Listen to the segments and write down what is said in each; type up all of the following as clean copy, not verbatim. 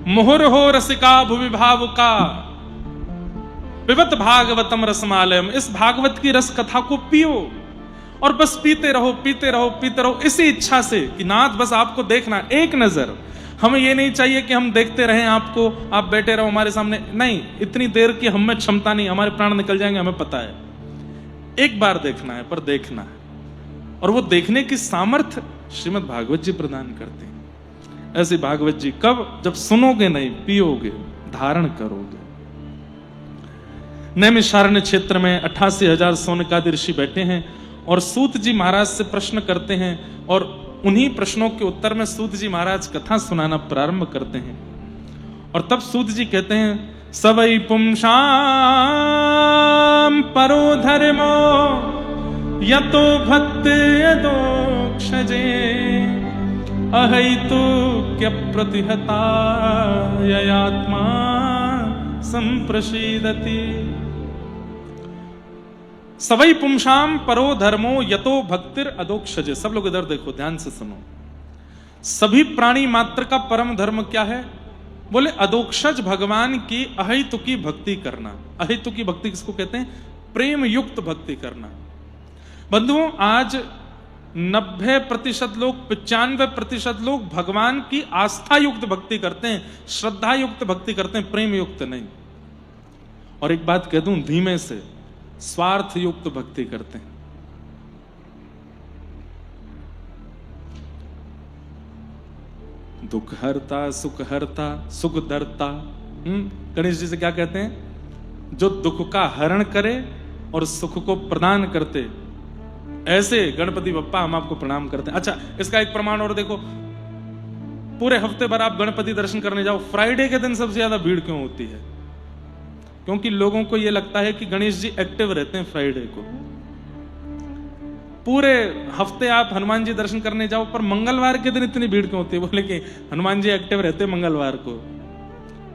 मुहुर्हो रसिका भुवि भावुका पिबत भागवतम रसमालयम। इस भागवत की रस कथा को पियो और बस पीते रहो पीते रहो पीते रहो, इसी इच्छा से कि नाथ बस आपको देखना एक नजर। हमें ये नहीं चाहिए कि हम देखते रहें आपको, आप बैठे रहो हमारे सामने, नहीं, इतनी देर की हम में क्षमता नहीं, हमारे प्राण निकल जाएंगे, हमें पता है। एक बार देखना है, पर देखना है, और वो देखने की सामर्थ्य श्रीमद् भागवत जी प्रदान करते हैं। ऐसी भागवत जी कब? जब सुनोगे नहीं, पियोगे, धारण करोगे। नैमिषारण्य क्षेत्र में 88,000 सौनकादि ऋषि बैठे हैं और सूत जी महाराज से प्रश्न करते हैं, और उन्हीं प्रश्नों के उत्तर में सूत जी महाराज कथा सुनाना प्रारंभ करते हैं। और तब सूत जी कहते हैं, सवै पुंसाम परो धर्मो यतो भक्ति यदोक्षजे अहैतु क्य प्रतिहता ययात्मा संप्रसीदति। सवै पुंसाम परो धर्मो यतो भक्तिर अदोक्षजे। सब लोग इधर देखो, ध्यान से सुनो। सभी प्राणी मात्र का परम धर्म क्या है? बोले अदोक्षज, भगवान की अहितु की भक्ति करना। अहितु की भक्ति किसको कहते हैं? प्रेम युक्त भक्ति करना। बंधुओं, आज 90% लोग, 95% लोग भगवान की आस्था युक्त भक्ति करते हैं, श्रद्धा युक्त भक्ति करते हैं, प्रेम युक्त नहीं। और एक बात कह दूं धीमे से, स्वार्थ युक्त भक्ति करते हैं। दुख हरता सुख हरता सुख दरता। गणेश जी से क्या कहते हैं? जो दुख का हरण करे और सुख को प्रदान करते, ऐसे गणपति बप्पा हम आपको प्रणाम करते हैं। अच्छा, इसका एक प्रमाण और देखो। पूरे हफ्ते भर आप गणपति दर्शन करने जाओ, फ्राइडे के दिन सबसे ज्यादा भीड़ क्यों होती है? क्योंकि लोगों को यह लगता है कि गणेश जी एक्टिव रहते हैं फ्राइडे को। पूरे हफ्ते आप हनुमान जी दर्शन करने जाओ, पर मंगलवार के दिन इतनी भीड़ क्यों होती है? बोले कि हनुमान जी एक्टिव रहते हैं मंगलवार को।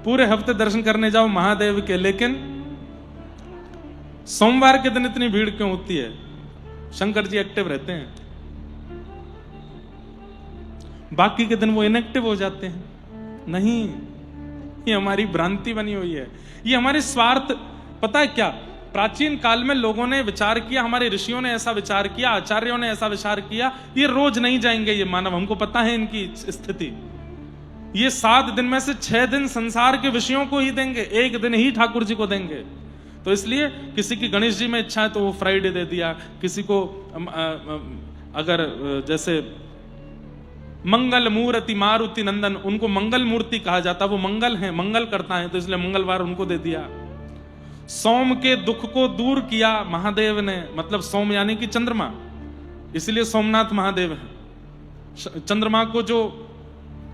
पूरे हफ्ते दर्शन करने जाओ महादेव के, लेकिन सोमवार के दिन इतनी भीड़ क्यों होती है? शंकर जी एक्टिव रहते हैं, बाकी के दिन वो इनएक्टिव हो जाते हैं। नहीं, ये हमारी भ्रांति बनी हुई है, ये हमारे स्वार्थ। पता है क्या, प्राचीन काल में लोगों ने विचार किया, हमारे ऋषियों ने ऐसा विचार किया, आचार्यों ने ऐसा विचार किया, ये रोज नहीं जाएंगे ये मानव, हमको पता है इनकी स्थिति। ये 7 दिन में से 6 दिन संसार के विषयों को ही देंगे, 1 दिन ही ठाकुर जी को देंगे। तो इसलिए किसी की गणेश जी में इच्छा है तो वो फ्राइडे दे दिया, किसी को अगर जैसे मंगल मूर्ति मारुति नंदन, उनको मंगल मूर्ति कहा जाता, वो मंगल है, मंगल करता है, तो इसलिए मंगलवार उनको दे दिया। सोम के दुख को दूर किया महादेव ने, मतलब सोम यानी कि चंद्रमा, इसलिए सोमनाथ महादेव है। चंद्रमा को जो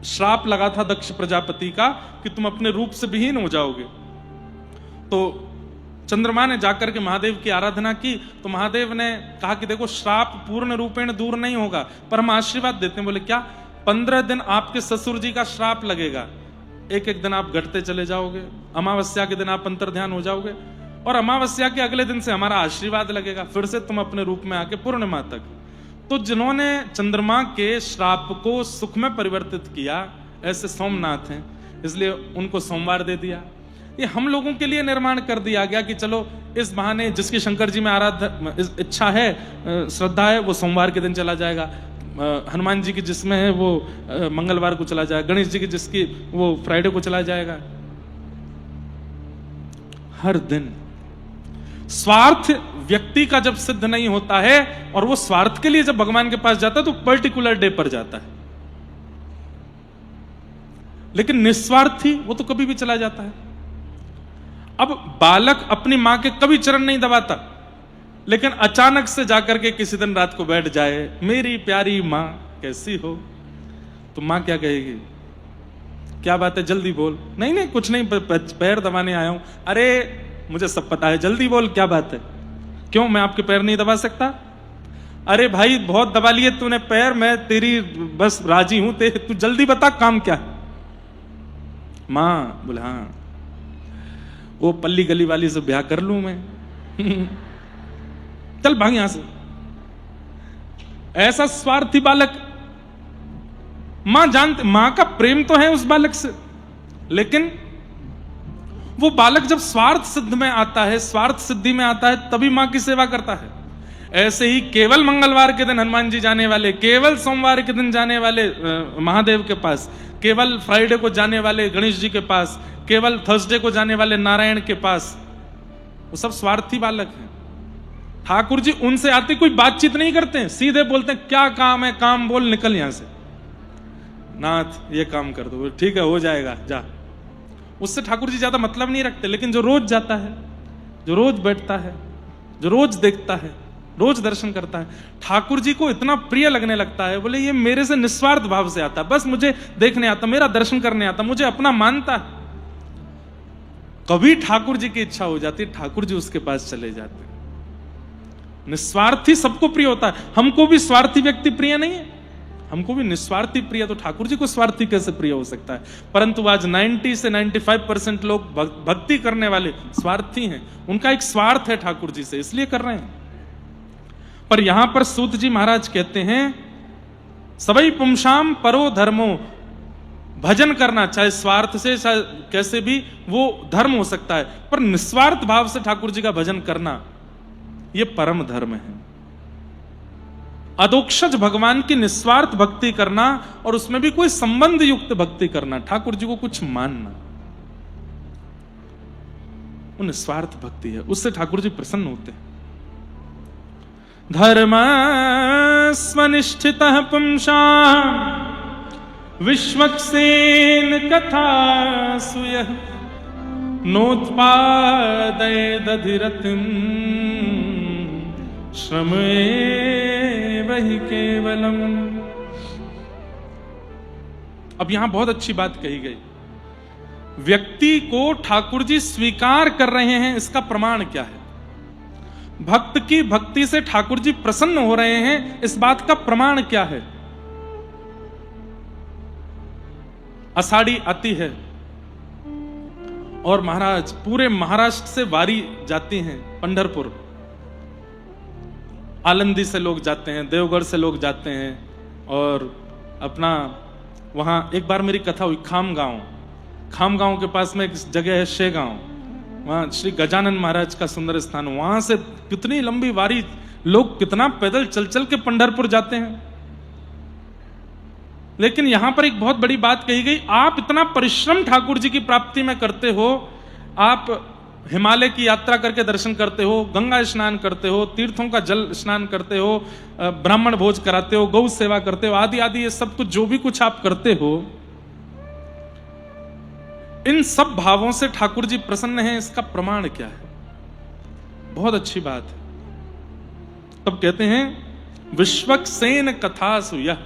श्राप लगा था दक्ष प्रजापति का कि तुम अपने रूप से विहीन हो जाओगे, तो चंद्रमा ने जाकर के महादेव की आराधना की, तो महादेव ने कहा कि देखो श्राप पूर्ण रूपेण दूर नहीं होगा, पर हम आशीर्वाद देते हैं। बोले क्या? 15 दिन आपके ससुर जी का श्राप लगेगा, एक एक दिन आप घटते चले जाओगे, अमावस्या के दिन आप अंतर्ध्यान हो जाओगे, और अमावस्या के अगले दिन से हमारा आशीर्वाद लगेगा, फिर से तुम अपने रूप में आके पूर्णिमा तक। तो जिन्होंने चंद्रमा के श्राप को सुख में परिवर्तित किया, ऐसे सोमनाथ हैं, इसलिए उनको सोमवार दे दिया। ये हम लोगों के लिए निर्माण कर दिया गया कि चलो इस बहाने जिसकी शंकर जी में आराध्य इच्छा है, श्रद्धा है, वो सोमवार के दिन चला जाएगा, हनुमान जी की जिसमें है वो मंगलवार को चला जाएगा, गणेश जी की जिसकी वो फ्राइडे को चला जाएगा। हर दिन स्वार्थ व्यक्ति का जब सिद्ध नहीं होता है और वो स्वार्थ के लिए जब भगवान के पास जाता है तो पर्टिकुलर डे पर जाता है, लेकिन निस्वार्थी वो तो कभी भी चला जाता है। अब बालक अपनी मां के कभी चरण नहीं दबाता, लेकिन अचानक से जाकर के किसी दिन रात को बैठ जाए, मेरी प्यारी मां कैसी हो, तो मां क्या कहेगी? क्या बात है, जल्दी बोल। नहीं नहीं कुछ नहीं, पैर दबाने आया हूं। अरे मुझे सब पता है, जल्दी बोल क्या बात है। क्यों, मैं आपके पैर नहीं दबा सकता? अरे भाई बहुत दबा लिए तूने पैर, मैं तेरी बस राजी हूं, तू जल्दी बता काम क्या है। मां बोले हाँ, वो पल्ली गली वाली से ब्याह कर लूं मैं। चल भाग यहां से। ऐसा स्वार्थी बालक, मां जानते, मां का प्रेम तो है उस बालक से, लेकिन वो बालक जब स्वार्थ सिद्ध में आता है, स्वार्थ सिद्धि में आता है, तभी मां की सेवा करता है। ऐसे ही केवल मंगलवार के दिन हनुमान जी जाने वाले, केवल सोमवार के दिन जाने वाले महादेव के पास, केवल फ्राइडे को जाने वाले गणेश जी के पास, केवल थर्सडे को जाने वाले नारायण के पास, वो सब स्वार्थी बालक हैं। ठाकुर जी उनसे आते कोई बातचीत नहीं करते हैं, सीधे बोलते हैं क्या काम है, काम बोल, निकल यहां से, नाथ ये काम कर दो, ठीक है हो जाएगा जा। उससे ठाकुर जी ज्यादा मतलब नहीं रखते। लेकिन जो रोज जाता है, जो रोज बैठता है, जो रोज देखता है, रोज दर्शन करता है, ठाकुर जी को इतना प्रिय लगने लगता है, बोले ये मेरे से निस्वार्थ भाव से आता, बस मुझे देखने आता, मेरा दर्शन करने आता, मुझे अपना मानता है। कभी ठाकुर जी की इच्छा हो जाती, ठाकुर जी उसके पास चले जाते। निस्वार्थी सबको प्रिय होता है। हमको भी स्वार्थी व्यक्ति प्रिय नहीं है, हमको भी निस्वार्थी प्रिय, तो ठाकुर जी को स्वार्थी कैसे प्रिय हो सकता है? परंतु आज 90 से 95% लोग भक्ति करने वाले स्वार्थी हैं, उनका एक स्वार्थ है ठाकुर जी से, इसलिए कर रहे हैं। पर यहां पर सूत जी महाराज कहते हैं सबई पुंसाम परो धर्मो, भजन करना चाहे स्वार्थ से चाहे कैसे भी वो धर्म हो सकता है, पर निस्वार्थ भाव से ठाकुर जी का भजन करना ये परम धर्म है। अदोक्षज भगवान की निस्वार्थ भक्ति करना और उसमें भी कोई संबंध युक्त भक्ति करना, ठाकुर जी को कुछ मानना, वो निस्वार्थ भक्ति है, उससे ठाकुर जी प्रसन्न होते हैं। धर्म स्वनिष्ठितः पुंसां विश्वक्सेन कथा सुयः नोत्पादयेदधिरतिं श्रमेव हि केवलम। अब यहां बहुत अच्छी बात कही गई। व्यक्ति को ठाकुर जी स्वीकार कर रहे हैं, इसका प्रमाण क्या है? भक्त की भक्ति से ठाकुर जी प्रसन्न हो रहे हैं, इस बात का प्रमाण क्या है? आषाढ़ी आती है और महाराज पूरे महाराष्ट्र से वारी जाती हैं पंढरपुर, आलंदी से लोग जाते हैं, देवगढ़ से लोग जाते हैं, और अपना वहां एक बार मेरी कथा हुई खामगांव के पास में एक जगह है शेगांव, वहां श्री गजानन महाराज का सुंदर स्थान, वहां से कितनी लंबी वारी, लोग कितना पैदल चल चल के पंढरपुर जाते हैं। लेकिन यहां पर एक बहुत बड़ी बात कही गई, आप इतना परिश्रम ठाकुर जी की प्राप्ति में करते हो, आप हिमालय की यात्रा करके दर्शन करते हो, गंगा स्नान करते हो, तीर्थों का जल स्नान करते हो, ब्राह्मण भोज कराते हो, गौ सेवा करते हो, आदि आदि, ये सब कुछ जो भी कुछ आप करते हो, इन सब भावों से ठाकुर जी प्रसन्न हैं, इसका प्रमाण क्या है? बहुत अच्छी बात है। तब कहते हैं विश्वक्सेन कथा सुयः,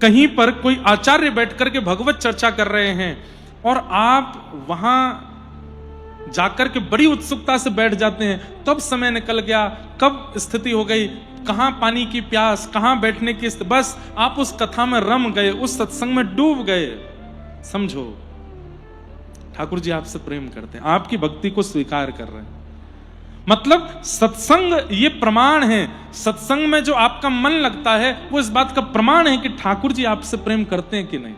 कहीं पर कोई आचार्य बैठ करके भगवत चर्चा कर रहे हैं और आप वहां जाकर के बड़ी उत्सुकता से बैठ जाते हैं, कब समय निकल गया, कब स्थिति हो गई, कहां पानी की प्यास, कहां बैठने की, बस आप उस कथा में रम गए, उस सत्संग में डूब गए। समझो ठाकुर जी आपसे प्रेम करते हैं, आपकी भक्ति को स्वीकार कर रहे हैं। मतलब सत्संग ये प्रमाण है, सत्संग में जो आपका मन लगता है वो इस बात का प्रमाण है कि ठाकुर जी आपसे प्रेम करते हैं कि नहीं।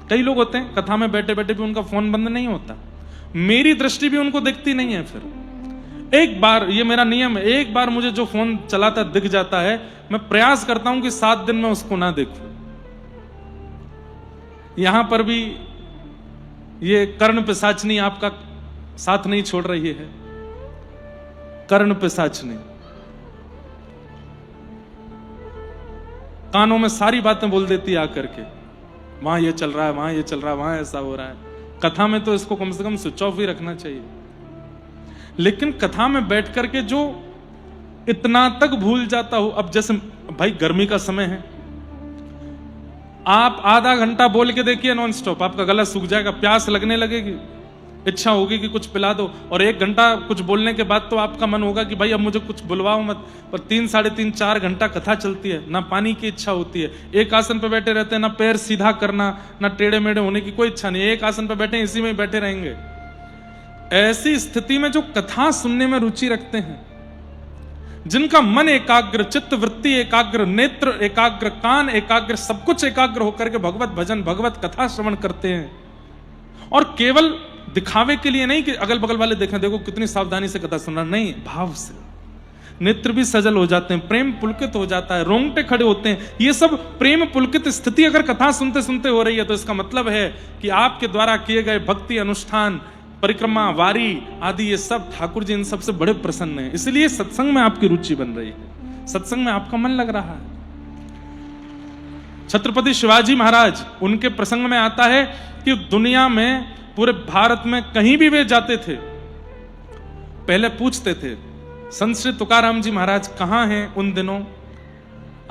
कई लोग होते हैं कथा में बैठे बैठे भी उनका फोन बंद नहीं होता, मेरी दृष्टि भी उनको दिखती नहीं है। फिर एक बार, ये मेरा नियम है, एक बार मुझे जो फोन चलाता दिख जाता है, मैं प्रयास करता हूं कि 7 दिन में उसको ना देखूं। यहां पर भी ये कर्ण पिशाचनी आपका साथ नहीं छोड़ रही है, कर्ण पिशाचनी कानों में सारी बातें बोल देती है आकर के, वहां ये चल रहा है, वहां ये चल रहा है, वहां ऐसा हो रहा है। कथा में तो इसको कम से कम स्विच ऑफ ही रखना चाहिए। लेकिन कथा में बैठ करके जो इतना तक भूल जाता हो, अब जैसे भाई गर्मी का समय है, आप आधा घंटा बोल के देखिए नॉन स्टॉप, आपका गला सूख जाएगा, प्यास लगने लगेगी, इच्छा होगी कि कुछ पिला दो, और 1 घंटा कुछ बोलने के बाद तो आपका मन होगा कि भाई अब मुझे कुछ बुलवाओ मत। पर 3, साढ़े 3, 4 घंटा कथा चलती है, ना पानी की इच्छा होती है, एक आसन पे बैठे रहते हैं, ना पैर सीधा करना, ना टेढ़े मेढ़े होने की कोई इच्छा नहीं, एक आसन पे बैठे इसी में बैठे रहेंगे। ऐसी स्थिति में जो कथा सुनने में रुचि रखते हैं, जिनका मन एकाग्र, चित्त वृत्ति एकाग्र, नेत्र एकाग्र, कान एकाग्र, सब कुछ एकाग्र होकर के भगवत भजन, भगवत कथा श्रवण करते हैं, और केवल दिखावे के लिए नहीं कि अगल बगल वाले देखें, देखो कितनी सावधानी से कथा सुन रहा, नहीं, भाव से। नेत्र भी सजल हो जाते हैं, प्रेम पुलकित हो जाता है, रोंगटे खड़े होते हैं। ये सब प्रेम पुलकित स्थिति अगर कथा सुनते सुनते हो रही है तो इसका मतलब है कि आपके द्वारा किए गए भक्ति अनुष्ठान, परिक्रमा, वारी आदि, ये सब ठाकुर जी इन सबसे बड़े प्रसन्न हैं। इसलिए सत्संग में आपकी रुचि बन रही है, सत्संग में आपका मन लग रहा है। छत्रपति शिवाजी महाराज, उनके प्रसंग में आता है कि दुनिया में, पूरे भारत में कहीं भी वे जाते थे, पहले पूछते थे संत श्री तुकाराम जी महाराज कहां हैं उन दिनों।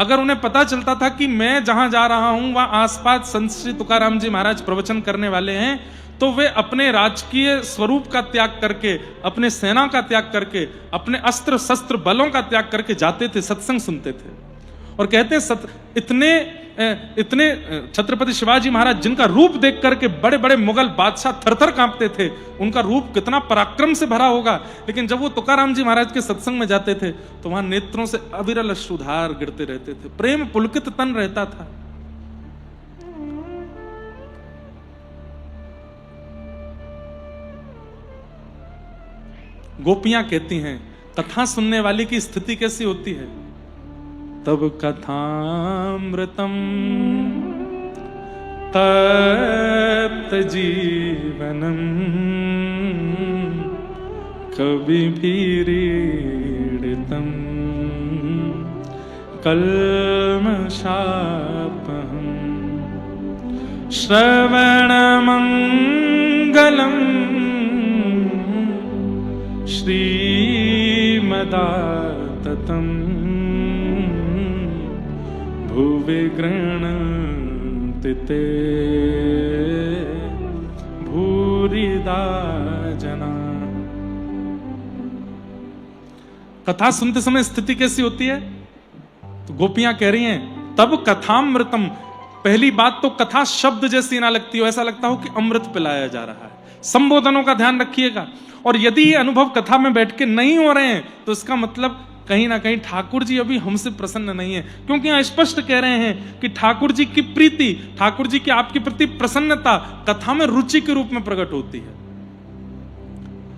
अगर उन्हें पता चलता था कि मैं जहां जा रहा हूं वहां आसपास संत श्री तुकाराम जी महाराज प्रवचन करने वाले हैं, तो वे अपने राजकीय स्वरूप का त्याग करके, अपने सेना का त्याग करके, अपने अस्त्र शस्त्र बलों का त्याग करके जाते थे, सत्संग सुनते थे। और कहते हैं इतने छत्रपति शिवाजी महाराज, जिनका रूप देख करके बड़े बड़े मुगल बादशाह थरथर कांपते थे, उनका रूप कितना पराक्रम से भरा होगा, लेकिन जब वो तुकाराम जी महाराज के सत्संग में जाते थे तो वहां नेत्रों से अविरल अश्रुधार गिरते रहते थे, प्रेम पुलकित तन रहता था। गोपियां कहती हैं कथा सुनने वाले की स्थिति कैसी होती है, तब कथामृतम तप्त जीवनम कवि भीरीडितम कल्मषापहम श्रवणमंगलम श्रीमदाततम् भुवि गृह्णन्ति ते भूरिदा जना। कथा सुनते समय स्थिति कैसी होती है, तो गोपियां कह रही हैं तब कथामृतम। पहली बात तो कथा शब्द जैसी ना लगती हो, ऐसा लगता हो कि अमृत पिलाया जा रहा है। संबोधनों का ध्यान रखिएगा। और यदि ये अनुभव कथा में बैठ के नहीं हो रहे हैं तो इसका मतलब कहीं ना कहीं ठाकुर जी अभी हमसे प्रसन्न नहीं है, क्योंकि यहां स्पष्ट कह रहे हैं कि ठाकुर जी की प्रीति, ठाकुर जी की आपके प्रति प्रसन्नता कथा में रुचि के रूप में प्रकट होती है।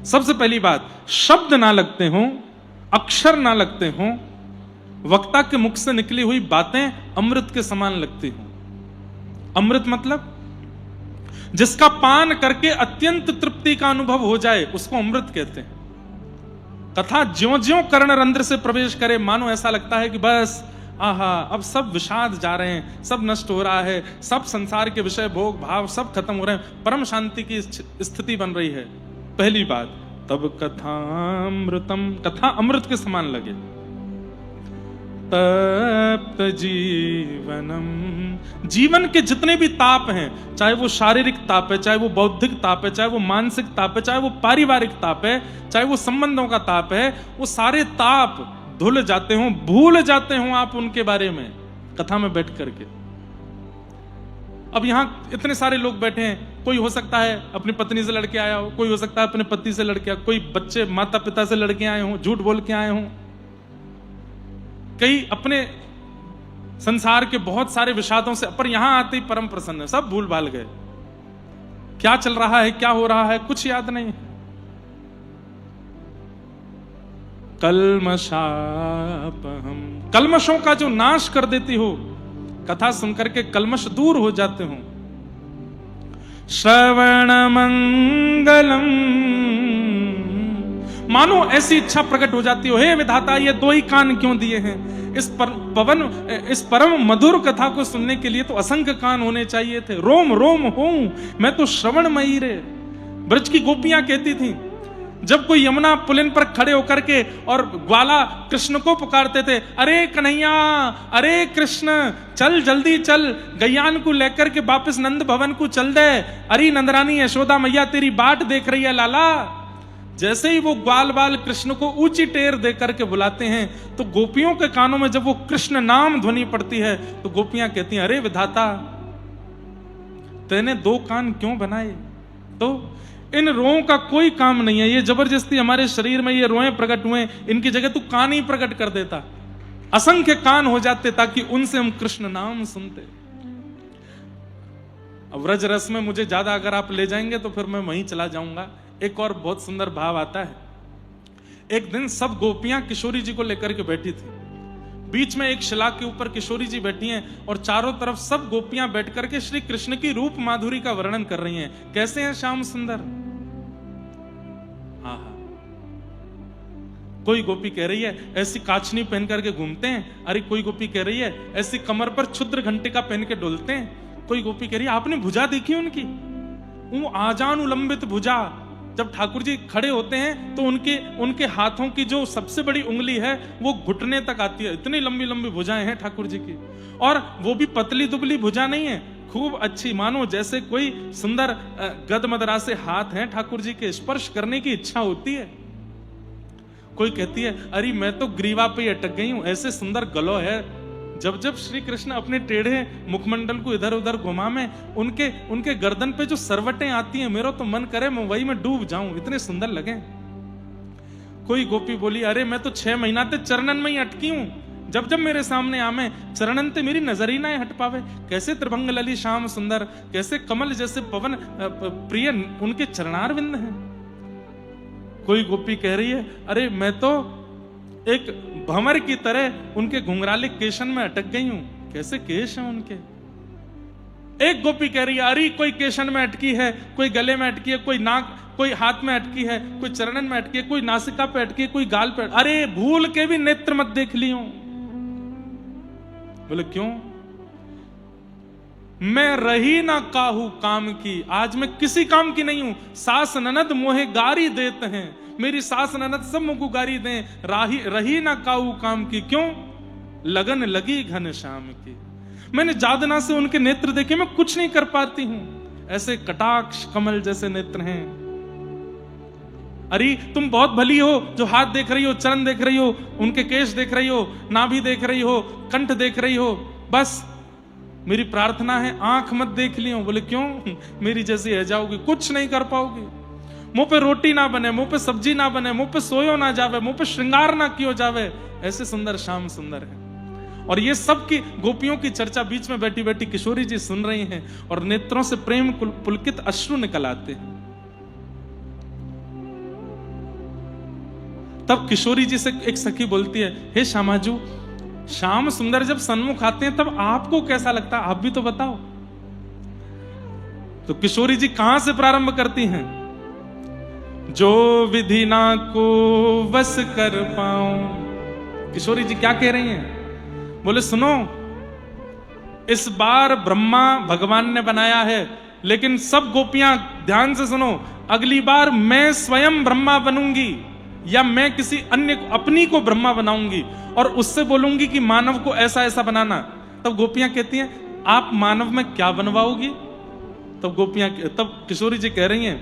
सबसे पहली बात, शब्द ना लगते हों, अक्षर ना लगते हों, वक्ता के मुख से निकली हुई बातें अमृत के समान लगती हों। अमृत मतलब जिसका पान करके अत्यंत तृप्ति का अनुभव हो जाए उसको अमृत कहते हैं। कथा ज्यों-ज्यों कर्ण रंध्र से प्रवेश करे मानो ऐसा लगता है कि बस आहा, अब सब विषाद जा रहे हैं, सब नष्ट हो रहा है, सब संसार के विषय भोग भाव सब खत्म हो रहे हैं, परम शांति की स्थिति बन रही है। पहली बात, तब कथामृतम, कथा अमृत के समान लगे। तप्त जीवनम, जीवन के जितने भी ताप हैं, चाहे वो शारीरिक ताप है, चाहे वो बौद्धिक ताप है, चाहे वो मानसिक ताप है, चाहे वो पारिवारिक ताप है, चाहे वो संबंधों का ताप है, वो सारे ताप धुल जाते हों, भूल जाते हों आप उनके बारे में कथा में बैठ करके। अब यहां इतने सारे लोग बैठे हैं, कोई हो सकता है अपनी पत्नी से लड़के आया हो, कोई हो सकता है अपने पति से लड़के, कोई बच्चे माता पिता से लड़के आए हों, झूठ बोल के आए हों, कई अपने संसार के बहुत सारे विषादों से, पर यहां आते ही परम प्रसन्न, सब भूल भाल गए। क्या चल रहा है, क्या हो रहा है, कुछ याद नहीं। कल्मषापहम, कल्मषों का जो नाश कर देती हो, कथा सुनकर के कल्मष दूर हो जाते हो। श्रवण मंगलम, मानो ऐसी इच्छा प्रकट हो जाती हो, हे विधाता ये दो ही कान क्यों दिए हैं, इस परम मधुर कथा को सुनने के लिए तो असंख्य कान होने चाहिए थे, रोम रोम हूं मैं तो श्रवणमयी रे। ब्रज की गोपियां कहती थी, जब कोई यमुना पुलिन पर खड़े होकर के और ग्वाला कृष्ण को पुकारते थे, अरे कन्हैया, अरे कृष्ण, चल जल्दी चल, गैयान को लेकर के वापस नंद भवन को चल दे, अरे नंदरानी यशोदा मैया तेरी बाट देख रही है लाला। जैसे ही वो ग्वाल बाल कृष्ण को ऊंची टेर दे करके बुलाते हैं तो गोपियों के कानों में जब वो कृष्ण नाम ध्वनि पड़ती है तो गोपियां कहती हैं, अरे विधाता तेने दो कान क्यों बनाए। तो इन रोओं का कोई काम नहीं है, ये जबरदस्ती हमारे शरीर में ये रोएं प्रकट हुए, इनकी जगह तू कान ही प्रकट कर देता, असंख्य कान हो जाते ताकि उनसे हम कृष्ण नाम सुनते। अब व्रज रस में मुझे ज्यादा अगर आप ले जाएंगे तो फिर मैं वहीं चला जाऊंगा। एक और बहुत सुंदर भाव आता है। एक दिन सब गोपियां किशोरी जी को लेकर के बैठी थी। बीच में एक शिला के ऊपर किशोरी जी बैठी हैं और चारों तरफ सब गोपियां बैठ करके श्री कृष्ण की रूप माधुरी का वर्णन कर रही हैं। कैसे हैं श्याम सुंदर। हाँ, कोई गोपी कह रही है ऐसी काचनी पहन करके घूमते हैं। अरे कोई गोपी कह रही है ऐसी कमर पर क्षुद्र घंटे का पहन के डोलते हैं। कोई गोपी कह रही है आपने भुजा देखी उनकी, वो आजान उलंबित भुजा। जब ठाकुर जी खड़े होते हैं तो उनके हाथों की जो सबसे बड़ी उंगली है वो घुटने तक आती है। इतनी लंबी लंबी भुजाएं हैं ठाकुर जी की, और वो भी पतली दुबली भुजा नहीं है, खूब अच्छी, मानो जैसे कोई सुंदर गदमदरा से हाथ हैं ठाकुर जी के, स्पर्श करने की इच्छा होती है। कोई कहती है अरे मैं तो ग्रीवा पे अटक गई हूं, ऐसे सुंदर गलो है। जब जब श्री कृष्ण अपने टेढ़े मुखमंडल को इधर उधर घुमा में उनके गर्दन पे जो सरवटें आती हैं, मेरा तो मन करे मैं वही में डूब जाऊं, इतने सुंदर लगे। कोई गोपी बोली अरे मैं तो 6 महीना ते चरणन में ही अटकी हूं, जब जब मेरे सामने आमे चरणन ते मेरी नजर ही ना हट पावे। कैसे त्रिभंग लली श्याम सुंदर, कैसे कमल जैसे पवन प्रिय उनके चरणार विंद हैं। कोई गोपी कह रही है अरे मैं तो एक भंवर की तरह उनके घुंघराले केशन में अटक गई हूं। कैसे केश हैं उनके। एक गोपी कह रही है अरे कोई केशन में अटकी है, कोई गले में अटकी है, कोई नाक, कोई हाथ में अटकी है, कोई चरणन में अटकी है, कोई नासिका पे अटकी है, कोई गाल पे। अरे भूल के भी नेत्र मत देख लियो। बोले क्यों। मैं रही ना काहू काम की, आज मैं किसी काम की नहीं हूं। सास ननद मोहे गारी देते हैं, मेरी सास ननद सब मुझको गारी दें। रही ना काहू काम की, क्यों लगन लगी घन श्याम की। मैंने जादना से उनके नेत्र देखे, मैं कुछ नहीं कर पाती हूं। ऐसे कटाक्ष कमल जैसे नेत्र हैं। अरे तुम बहुत भली हो जो हाथ देख रही हो, चरण देख रही हो, उनके केश देख रही हो, नाभि देख रही हो, कंठ देख रही हो। बस मेरी प्रार्थना है आंख मत देख लियो। बोले क्यों, मेरी जैसी है जाओगी, कुछ नहीं कर पाओगी। मुंह पे रोटी ना बने, मुंह पे सब्जी ना बने, मुंह पे सोयो ना जावे, मुंह पे श्रृंगार ना कियो जावे। ऐसे सुंदर श्याम सुंदर है। और ये सब की गोपियों की चर्चा बीच में बैठी बैठी किशोरी जी सुन रही हैं और नेत्रों से प्रेम पुलकित अश्रु निकल आते हैं। तब किशोरी जी से एक सखी बोलती है हे श्यामाजू, श्याम सुंदर जब सन्मुख आते हैं तब आपको कैसा लगता है, आप भी तो बताओ। तो किशोरी जी कहां से प्रारंभ करती हैं। जो विधि ना को वश कर पाऊं। किशोरी जी क्या कह रही हैं। बोले सुनो, इस बार ब्रह्मा भगवान ने बनाया है, लेकिन सब गोपियां ध्यान से सुनो, अगली बार मैं स्वयं ब्रह्मा बनूंगी या मैं किसी अन्य अपनी को ब्रह्मा बनाऊंगी और उससे बोलूंगी कि मानव को ऐसा ऐसा बनाना। तब गोपियां कहती हैं आप मानव में क्या बनवाओगी। तब किशोरी जी कह रही हैं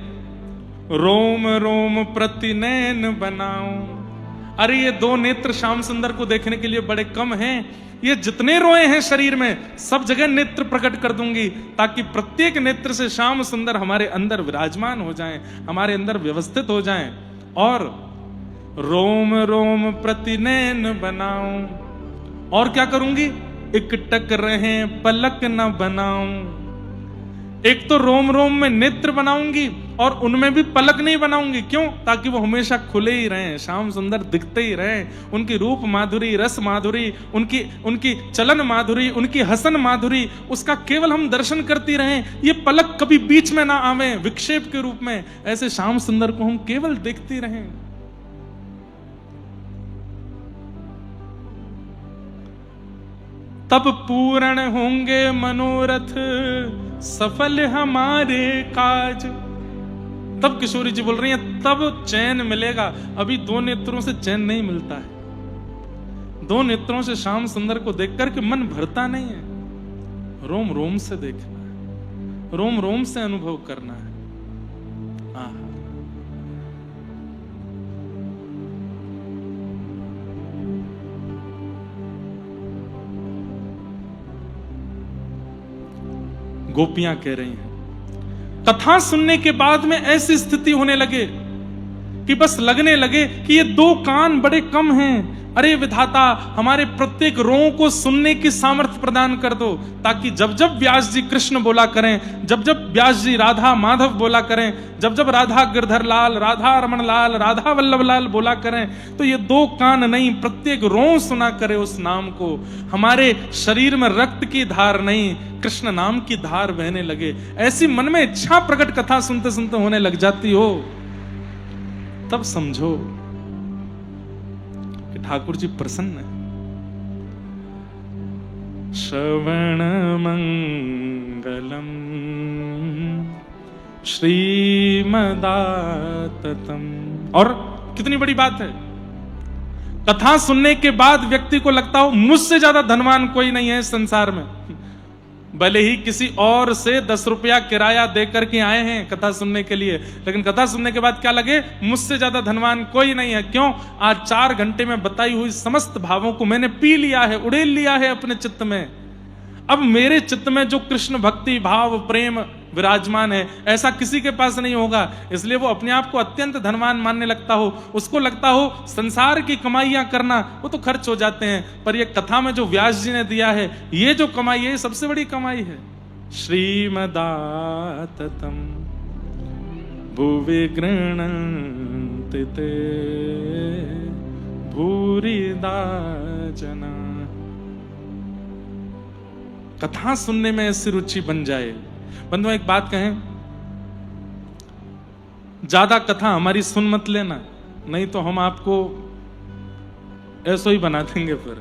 रोम रोम प्रति नैन बनाऊं। अरे ये 2 नेत्र श्याम सुंदर को देखने के लिए बड़े कम हैं, ये जितने रोए हैं शरीर में सब जगह नेत्र प्रकट कर दूंगी, ताकि प्रत्येक नेत्र से श्याम सुंदर हमारे अंदर विराजमान हो जाएं, हमारे अंदर व्यवस्थित हो जाएं। और रोम रोम प्रति नैन बनाऊं। और क्या करूंगी, इकटक रहे पलक न बनाऊं। एक तो रोम रोम में नेत्र बनाऊंगी और उनमें भी पलक नहीं बनाऊंगी। क्यों, ताकि वो हमेशा खुले ही रहें, श्याम सुंदर दिखते ही रहें। उनकी रूप माधुरी, रस माधुरी, उनकी चलन माधुरी, उनकी हसन माधुरी, उसका केवल हम दर्शन करती रहें। ये पलक कभी बीच में ना आवे विक्षेप के रूप में, ऐसे श्याम सुंदर को हम केवल देखते रहें। तब पूर्ण होंगे मनोरथ, सफल हमारे काज। तब किशोरी जी बोल रही हैं तब चैन मिलेगा। अभी 2 नेत्रों से चैन नहीं मिलता है। 2 नेत्रों से श्याम सुंदर को देख करके मन भरता नहीं है। रोम रोम से देखना है, रोम रोम से अनुभव करना है। गोपियां कह रही हैं कथा सुनने के बाद में ऐसी स्थिति होने लगे कि बस लगने लगे कि ये 2 कान बड़े कम हैं। अरे विधाता, हमारे प्रत्येक रों को सुनने की सामर्थ्य प्रदान कर दो, ताकि जब जब व्यास जी कृष्ण बोला करें, जब जब व्यास जी राधा माधव बोला करें, जब जब राधा गिरधर लाल, राधा रमन लाल, राधा वल्लभ लाल बोला करें, तो ये 2 कान नहीं, प्रत्येक रों सुना करे उस नाम को। हमारे शरीर में रक्त की धार नहीं, कृष्ण नाम की धार बहने लगे। ऐसी मन में इच्छा प्रकट कथा सुनते सुनते होने लग जाती हो, तब समझो कि ठाकुर जी प्रसन्न है। श्रवण मंगलम श्रीमदाततम। और कितनी बड़ी बात है, कथा सुनने के बाद व्यक्ति को लगता हो मुझसे ज्यादा धनवान कोई नहीं है संसार में। भले ही किसी और से 10 रुपया किराया देकर के आए हैं कथा सुनने के लिए, लेकिन कथा सुनने के बाद क्या लगे, मुझसे ज्यादा धनवान कोई नहीं है। क्यों? आज 4 घंटे में बताई हुई समस्त भावों को मैंने पी लिया है, उड़ेल लिया है अपने चित्त में। अब मेरे चित्त में जो कृष्ण भक्ति भाव प्रेम विराजमान है, ऐसा किसी के पास नहीं होगा। इसलिए वो अपने आप को अत्यंत धनवान मानने लगता हो। उसको लगता हो संसार की कमाइयां करना वो तो खर्च हो जाते हैं, पर ये कथा में जो व्यास जी ने दिया है, ये जो कमाई है, सबसे बड़ी कमाई है। श्रीमदाततम भुवि गृह्णन्ति ते भूरिदा जना। कथा सुनने में ऐसी रुचि बन जाए। बंधुओं, एक बात कहें, ज्यादा कथा हमारी सुन मत लेना, नहीं तो हम आपको ऐसा ही बना देंगे फिर,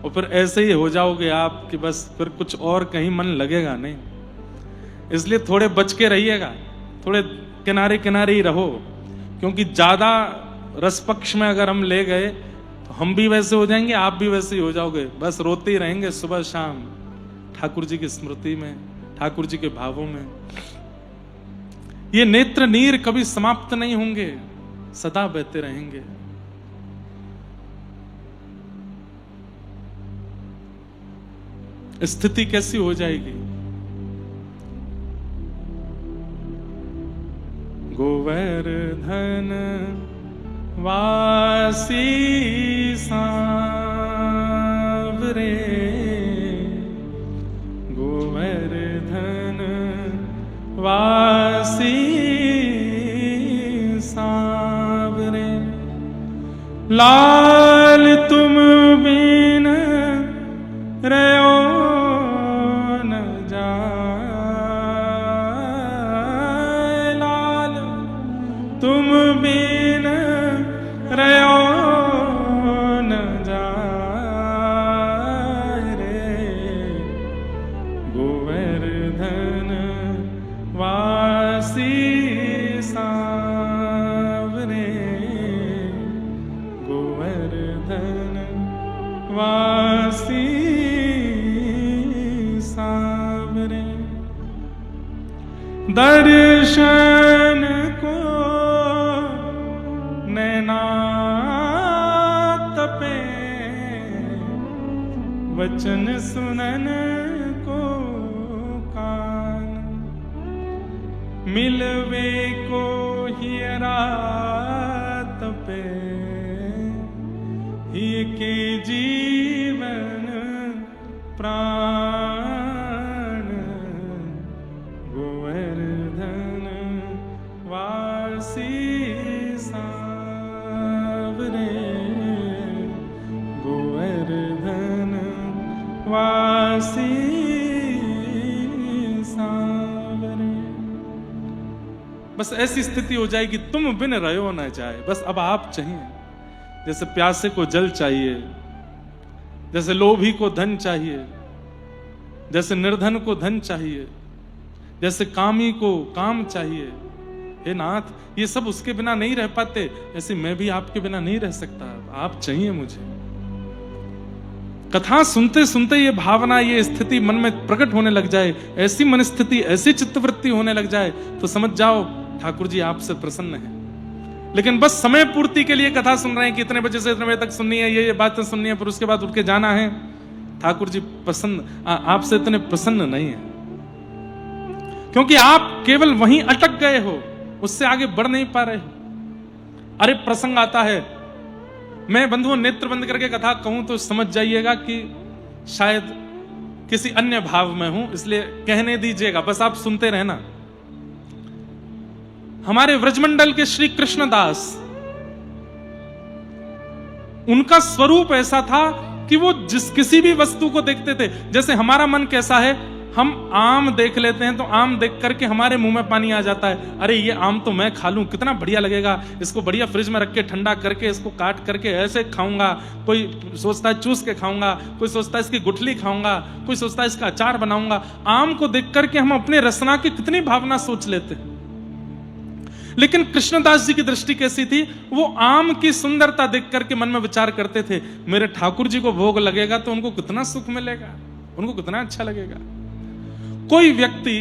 और फिर ऐसे ही हो जाओगे आप कि बस फिर कुछ और कहीं मन लगेगा नहीं। इसलिए थोड़े बच के रहिएगा, थोड़े किनारे किनारे ही रहो, क्योंकि ज्यादा रस पक्ष में अगर हम ले गए तो हम भी वैसे हो जाएंगे, आप भी वैसे ही हो जाओगे। बस रोते ही रहेंगे सुबह शाम ठाकुर जी की स्मृति में, ठाकुर जी के भावों में। ये नेत्र नीर कभी समाप्त नहीं होंगे, सदा बहते रहेंगे। स्थिति कैसी हो जाएगी? गोवर्धन वासी सांवरे, गोवर्धन वासी सांवरे, लाल तुम बिन रहो न जाए, लाल तुम बिन रहो न जाए रे, गोवर्धन वासी सांवरे, गोवर्धन वासी सांवरे। दर्शन को नैना तपे, वचन सुनन को कान, मिलवे को हियरा तपे, ही के जीवन प्राण, गोवर्धन वासी सांवरे, गोवर्धन वासी सांवरे। बस ऐसी स्थिति हो जाएगी, तुम बिन रहो ना जाए, बस अब आप चाहिए। जैसे प्यासे को जल चाहिए, जैसे लोभी को धन चाहिए, जैसे निर्धन को धन चाहिए, जैसे कामी को काम चाहिए। हे नाथ, ये सब उसके बिना नहीं रह पाते, ऐसे मैं भी आपके बिना नहीं रह सकता, आप चाहिए मुझे। कथा सुनते सुनते ये भावना, ये स्थिति मन में प्रकट होने लग जाए, ऐसी मन स्थिति, ऐसी चित्तवृत्ति होने लग जाए, तो समझ जाओ ठाकुर जी आपसे प्रसन्न है। लेकिन बस समय पूर्ति के लिए कथा सुन रहे हैं कि इतने बजे से इतने बजे तक सुननी है, ये बातें सुननी है, फिर उसके बाद उठ के जाना है। ठाकुर जी प्रसन्न आपसे इतने प्रसन्न नहीं है, क्योंकि आप केवल वहीं अटक गए हो, उससे आगे बढ़ नहीं पा रहे हो। अरे प्रसंग आता है, मैं बंधुओं नेत्र बंद करके कथा कहूं तो समझ जाइएगा कि शायद किसी अन्य भाव में हूं, इसलिए कहने दीजिएगा, बस आप सुनते रहना। हमारे व्रजमंडल के श्री कृष्णदास, उनका स्वरूप ऐसा था कि वो किसी भी वस्तु को देखते थे, जैसे हमारा मन कैसा है, हम आम देख लेते हैं तो आम देख करके हमारे मुंह में पानी आ जाता है, अरे ये आम तो मैं खा लूं, कितना बढ़िया लगेगा, इसको बढ़िया फ्रिज में रख के ठंडा करके इसको काट करके ऐसे खाऊंगा, कोई सोचता है चूस के खाऊंगा, कोई सोचता है इसकी गुठली खाऊंगा, कोई सोचता है इसका अचार बनाऊंगा। आम को देख करके हम अपने रसना की कितनी भावना सोच लेते हैं। लेकिन कृष्णदास जी की दृष्टि कैसी थी, वो आम की सुंदरता देख करके मन में विचार करते थे, मेरे ठाकुर जी को भोग लगेगा तो उनको कितना सुख मिलेगा, उनको कितना अच्छा लगेगा। कोई व्यक्ति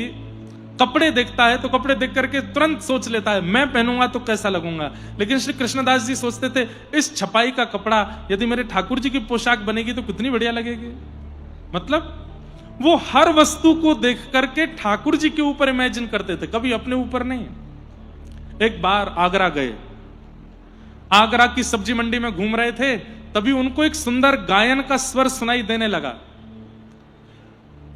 कपड़े देखता है तो कपड़े देख करके तुरंत सोच लेता है मैं पहनूंगा तो कैसा लगूंगा, लेकिन श्री कृष्णदास जी सोचते थे इस छपाई का कपड़ा यदि मेरे ठाकुर जी की पोशाक बनेगी तो कितनी बढ़िया लगेगी। मतलब वो हर वस्तु को देख करके ठाकुर जी के ऊपर इमेजिन करते थे, कभी अपने ऊपर नहीं। एक बार आगरा गए, आगरा की सब्जी मंडी में घूम रहे थे, तभी उनको एक सुंदर गायन का स्वर सुनाई देने लगा।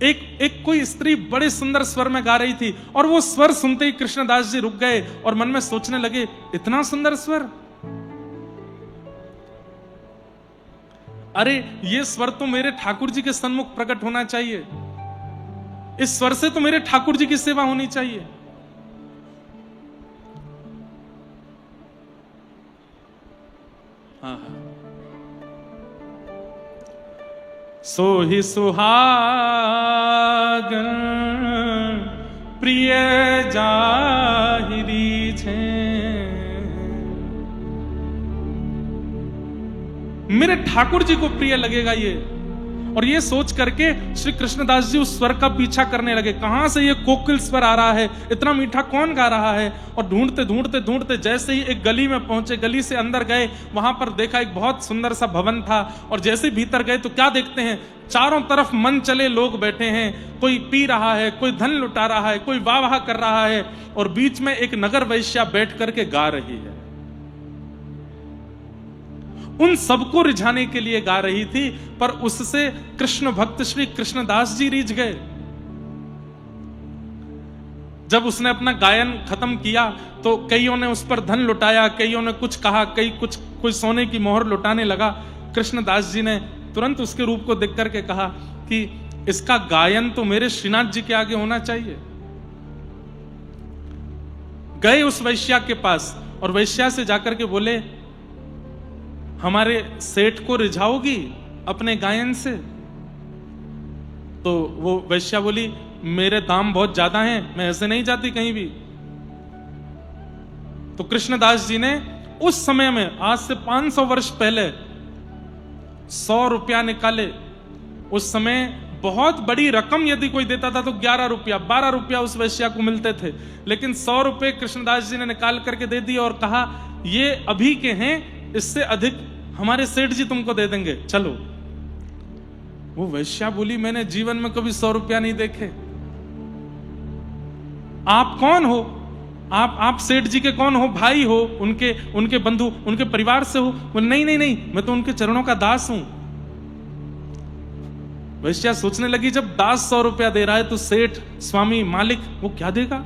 एक कोई स्त्री बड़े सुंदर स्वर में गा रही थी, और वो स्वर सुनते ही कृष्णदास जी रुक गए और मन में सोचने लगे इतना सुंदर स्वर, अरे ये स्वर तो मेरे ठाकुर जी के सन्मुख प्रकट होना चाहिए, इस स्वर से तो मेरे ठाकुर जी की सेवा होनी चाहिए। सो ही सुहागन प्रिय जाहिरी छे, मेरे ठाकुर जी को प्रिय लगेगा ये। और ये सोच करके श्री कृष्णदास जी उस स्वर का पीछा करने लगे, कहां से ये कोकिल स्वर आ रहा है, इतना मीठा कौन गा रहा है। और ढूंढते ढूंढते ढूंढते जैसे ही एक गली में पहुंचे, गली से अंदर गए, वहां पर देखा एक बहुत सुंदर सा भवन था, और जैसे भीतर गए तो क्या देखते हैं, चारों तरफ मन चले लोग बैठे हैं, कोई पी रहा है, कोई धन लुटा रहा है, कोई वाह वाह कर रहा है, और बीच में एक नगर वैश्या बैठ करके गा रही है। उन सबको रिझाने के लिए गा रही थी, पर उससे कृष्ण भक्त श्री कृष्णदास जी रिझ गए। जब उसने अपना गायन खत्म किया तो कईयों ने उस पर धन लुटाया, कईयों ने कुछ कहा, कोई सोने की मोहर लुटाने लगा। कृष्णदास जी ने तुरंत उसके रूप को देख करके कहा कि इसका गायन तो मेरे श्रीनाथ जी के आगे होना चाहिए। गए उस वैश्या के पास और वैश्या से जाकर के बोले हमारे सेठ को रिझाओगी अपने गायन से। तो वो वैश्या बोली मेरे दाम बहुत ज्यादा हैं, मैं ऐसे नहीं जाती कहीं भी। तो कृष्णदास जी ने उस समय में, आज से 500 वर्ष पहले, 100 रुपया निकाले। उस समय बहुत बड़ी रकम यदि कोई देता था तो 11 रुपया 12 रुपया उस वैश्या को मिलते थे, लेकिन 100 रुपए कृष्णदास जी ने निकाल करके दे दिए और कहा ये अभी के हैं, इससे अधिक हमारे सेठ जी तुमको दे देंगे, चलो। वो वैश्या बोली मैंने जीवन में कभी 100 रुपया नहीं देखे। आप कौन हो? आप सेठ जी के कौन हो? भाई हो? उनके बंधु, उनके परिवार से हो? बोले नहीं नहीं नहीं, मैं तो उनके चरणों का दास हूं। वैश्या सोचने लगी जब दास 100 रुपया दे रहा है तो सेठ, स्वामी, मालिक वो क्या देगा।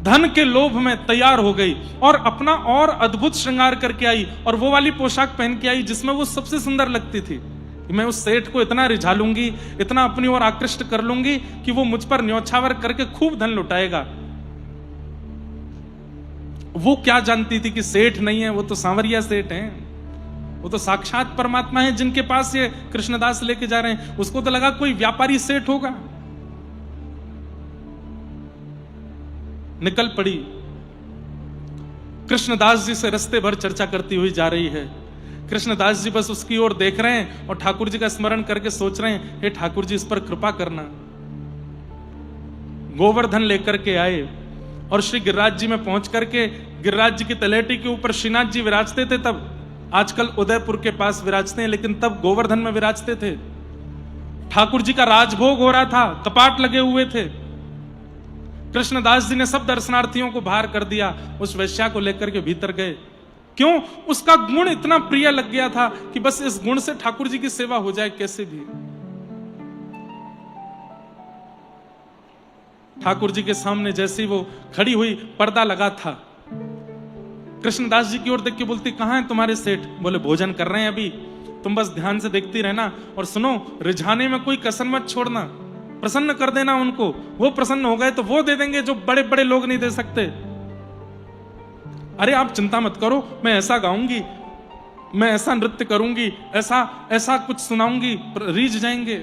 धन के लोभ में तैयार हो गई और अपना और अद्भुत श्रृंगार करके आई, और वो वाली पोशाक पहन के आई जिसमें वो सबसे सुंदर लगती थी। मैं उस सेठ को इतना रिझा लूंगी, इतना अपनी ओर आकृष्ट कर लूंगी कि वो मुझ पर न्योछावर करके खूब धन लुटाएगा। वो क्या जानती थी कि सेठ नहीं है, वो तो सांवरिया सेठ हैं, वो तो साक्षात परमात्मा है जिनके पास ये कृष्णदास लेके जा रहे हैं। उसको तो लगा कोई व्यापारी सेठ होगा। निकल पड़ी, कृष्णदास जी से रास्ते भर चर्चा करती हुई जा रही है। कृष्णदास जी बस उसकी ओर देख रहे हैं और ठाकुर जी का स्मरण करके सोच रहे हैं हे ठाकुर जी इस पर कृपा करना। गोवर्धन लेकर के आए और श्री गिरिराज जी में पहुंच करके गिरिराज जी की तलेटी के ऊपर श्रीनाथ जी विराजते थे। तब आजकल उदयपुर के पास विराजते हैं, लेकिन तब गोवर्धन में विराजते थे। ठाकुर जी का राजभोग हो रहा था, कपाट लगे हुए थे। कृष्णदास जी ने सब दर्शनार्थियों को बाहर कर दिया, उस वैश्या को लेकर के भीतर गए। क्यों? उसका गुण इतना प्रिय लग गया था कि बस इस गुण से ठाकुर जी की सेवा हो जाए कैसे भी। ठाकुर जी के सामने जैसे ही वो खड़ी हुई, पर्दा लगा था। कृष्णदास जी की ओर देख के बोलती, कहां है तुम्हारे सेठ? बोले भोजन कर रहे हैं अभी, तुम बस ध्यान से देखती रहना और सुनो, रिझाने में कोई कसर मत छोड़ना, प्रसन्न कर देना उनको। वो प्रसन्न हो गए तो वो दे देंगे जो बड़े बड़े लोग नहीं दे सकते। अरे आप चिंता मत करो, मैं ऐसा गाऊंगी, मैं ऐसा नृत्य करूंगी, ऐसा ऐसा कुछ सुनाऊंगी, रीझ जाएंगे।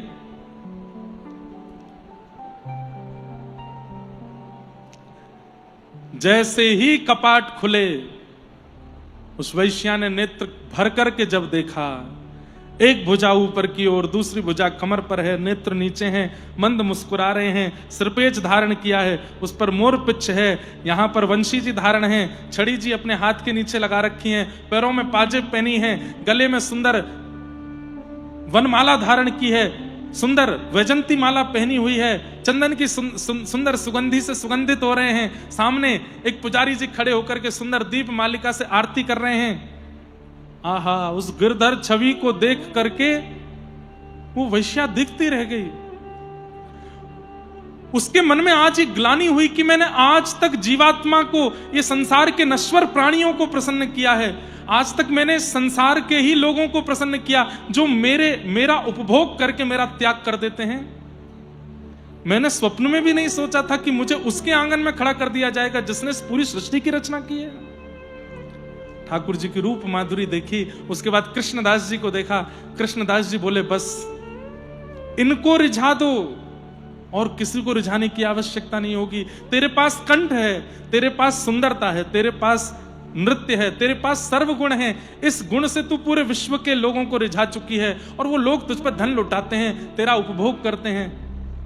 जैसे ही कपाट खुले, उस वैश्या ने नेत्र भर करके जब देखा, एक भुजा ऊपर की ओर, दूसरी भुजा कमर पर है, नेत्र नीचे हैं, मंद मुस्कुरा रहे हैं, सिरपेच धारण किया है, उस पर मोर पिच्छ है, यहां पर वंशी जी धारण है, छड़ी जी अपने हाथ के नीचे लगा रखी हैं, पैरों में पाजेब पहनी है, गले में सुंदर वनमाला धारण की है, सुंदर वैजंती माला पहनी हुई है, चंदन की सुंदर सुगंधी से सुगंधित हो रहे हैं। सामने एक पुजारी जी खड़े होकर के सुंदर दीप मालिका से आरती कर रहे हैं। आहा, उस गिरधर छवि को देख करके वो वैश्या दिखती रह गई। उसके मन में आज एक ग्लानि हुई कि मैंने आज तक जीवात्मा को, ये संसार के नश्वर प्राणियों को प्रसन्न किया है, आज तक मैंने संसार के ही लोगों को प्रसन्न किया जो मेरा उपभोग करके मेरा त्याग कर देते हैं। मैंने स्वप्न में भी नहीं सोचा था कि मुझे उसके आंगन में खड़ा कर दिया जाएगा जिसने पूरी सृष्टि की रचना की है। ठाकुर जी की रूप माधुरी देखी, उसके बाद कृष्णदास जी को देखा। कृष्णदास जी बोले, बस इनको रिझा दो और किसी को रिझाने की आवश्यकता नहीं होगी। तेरे पास कंठ है, तेरे पास सुंदरता है, तेरे पास नृत्य है, तेरे पास सर्वगुण है, इस गुण से तू पूरे विश्व के लोगों को रिझा चुकी है और वो लोग तुझ पर धन लुटाते हैं, तेरा उपभोग करते हैं।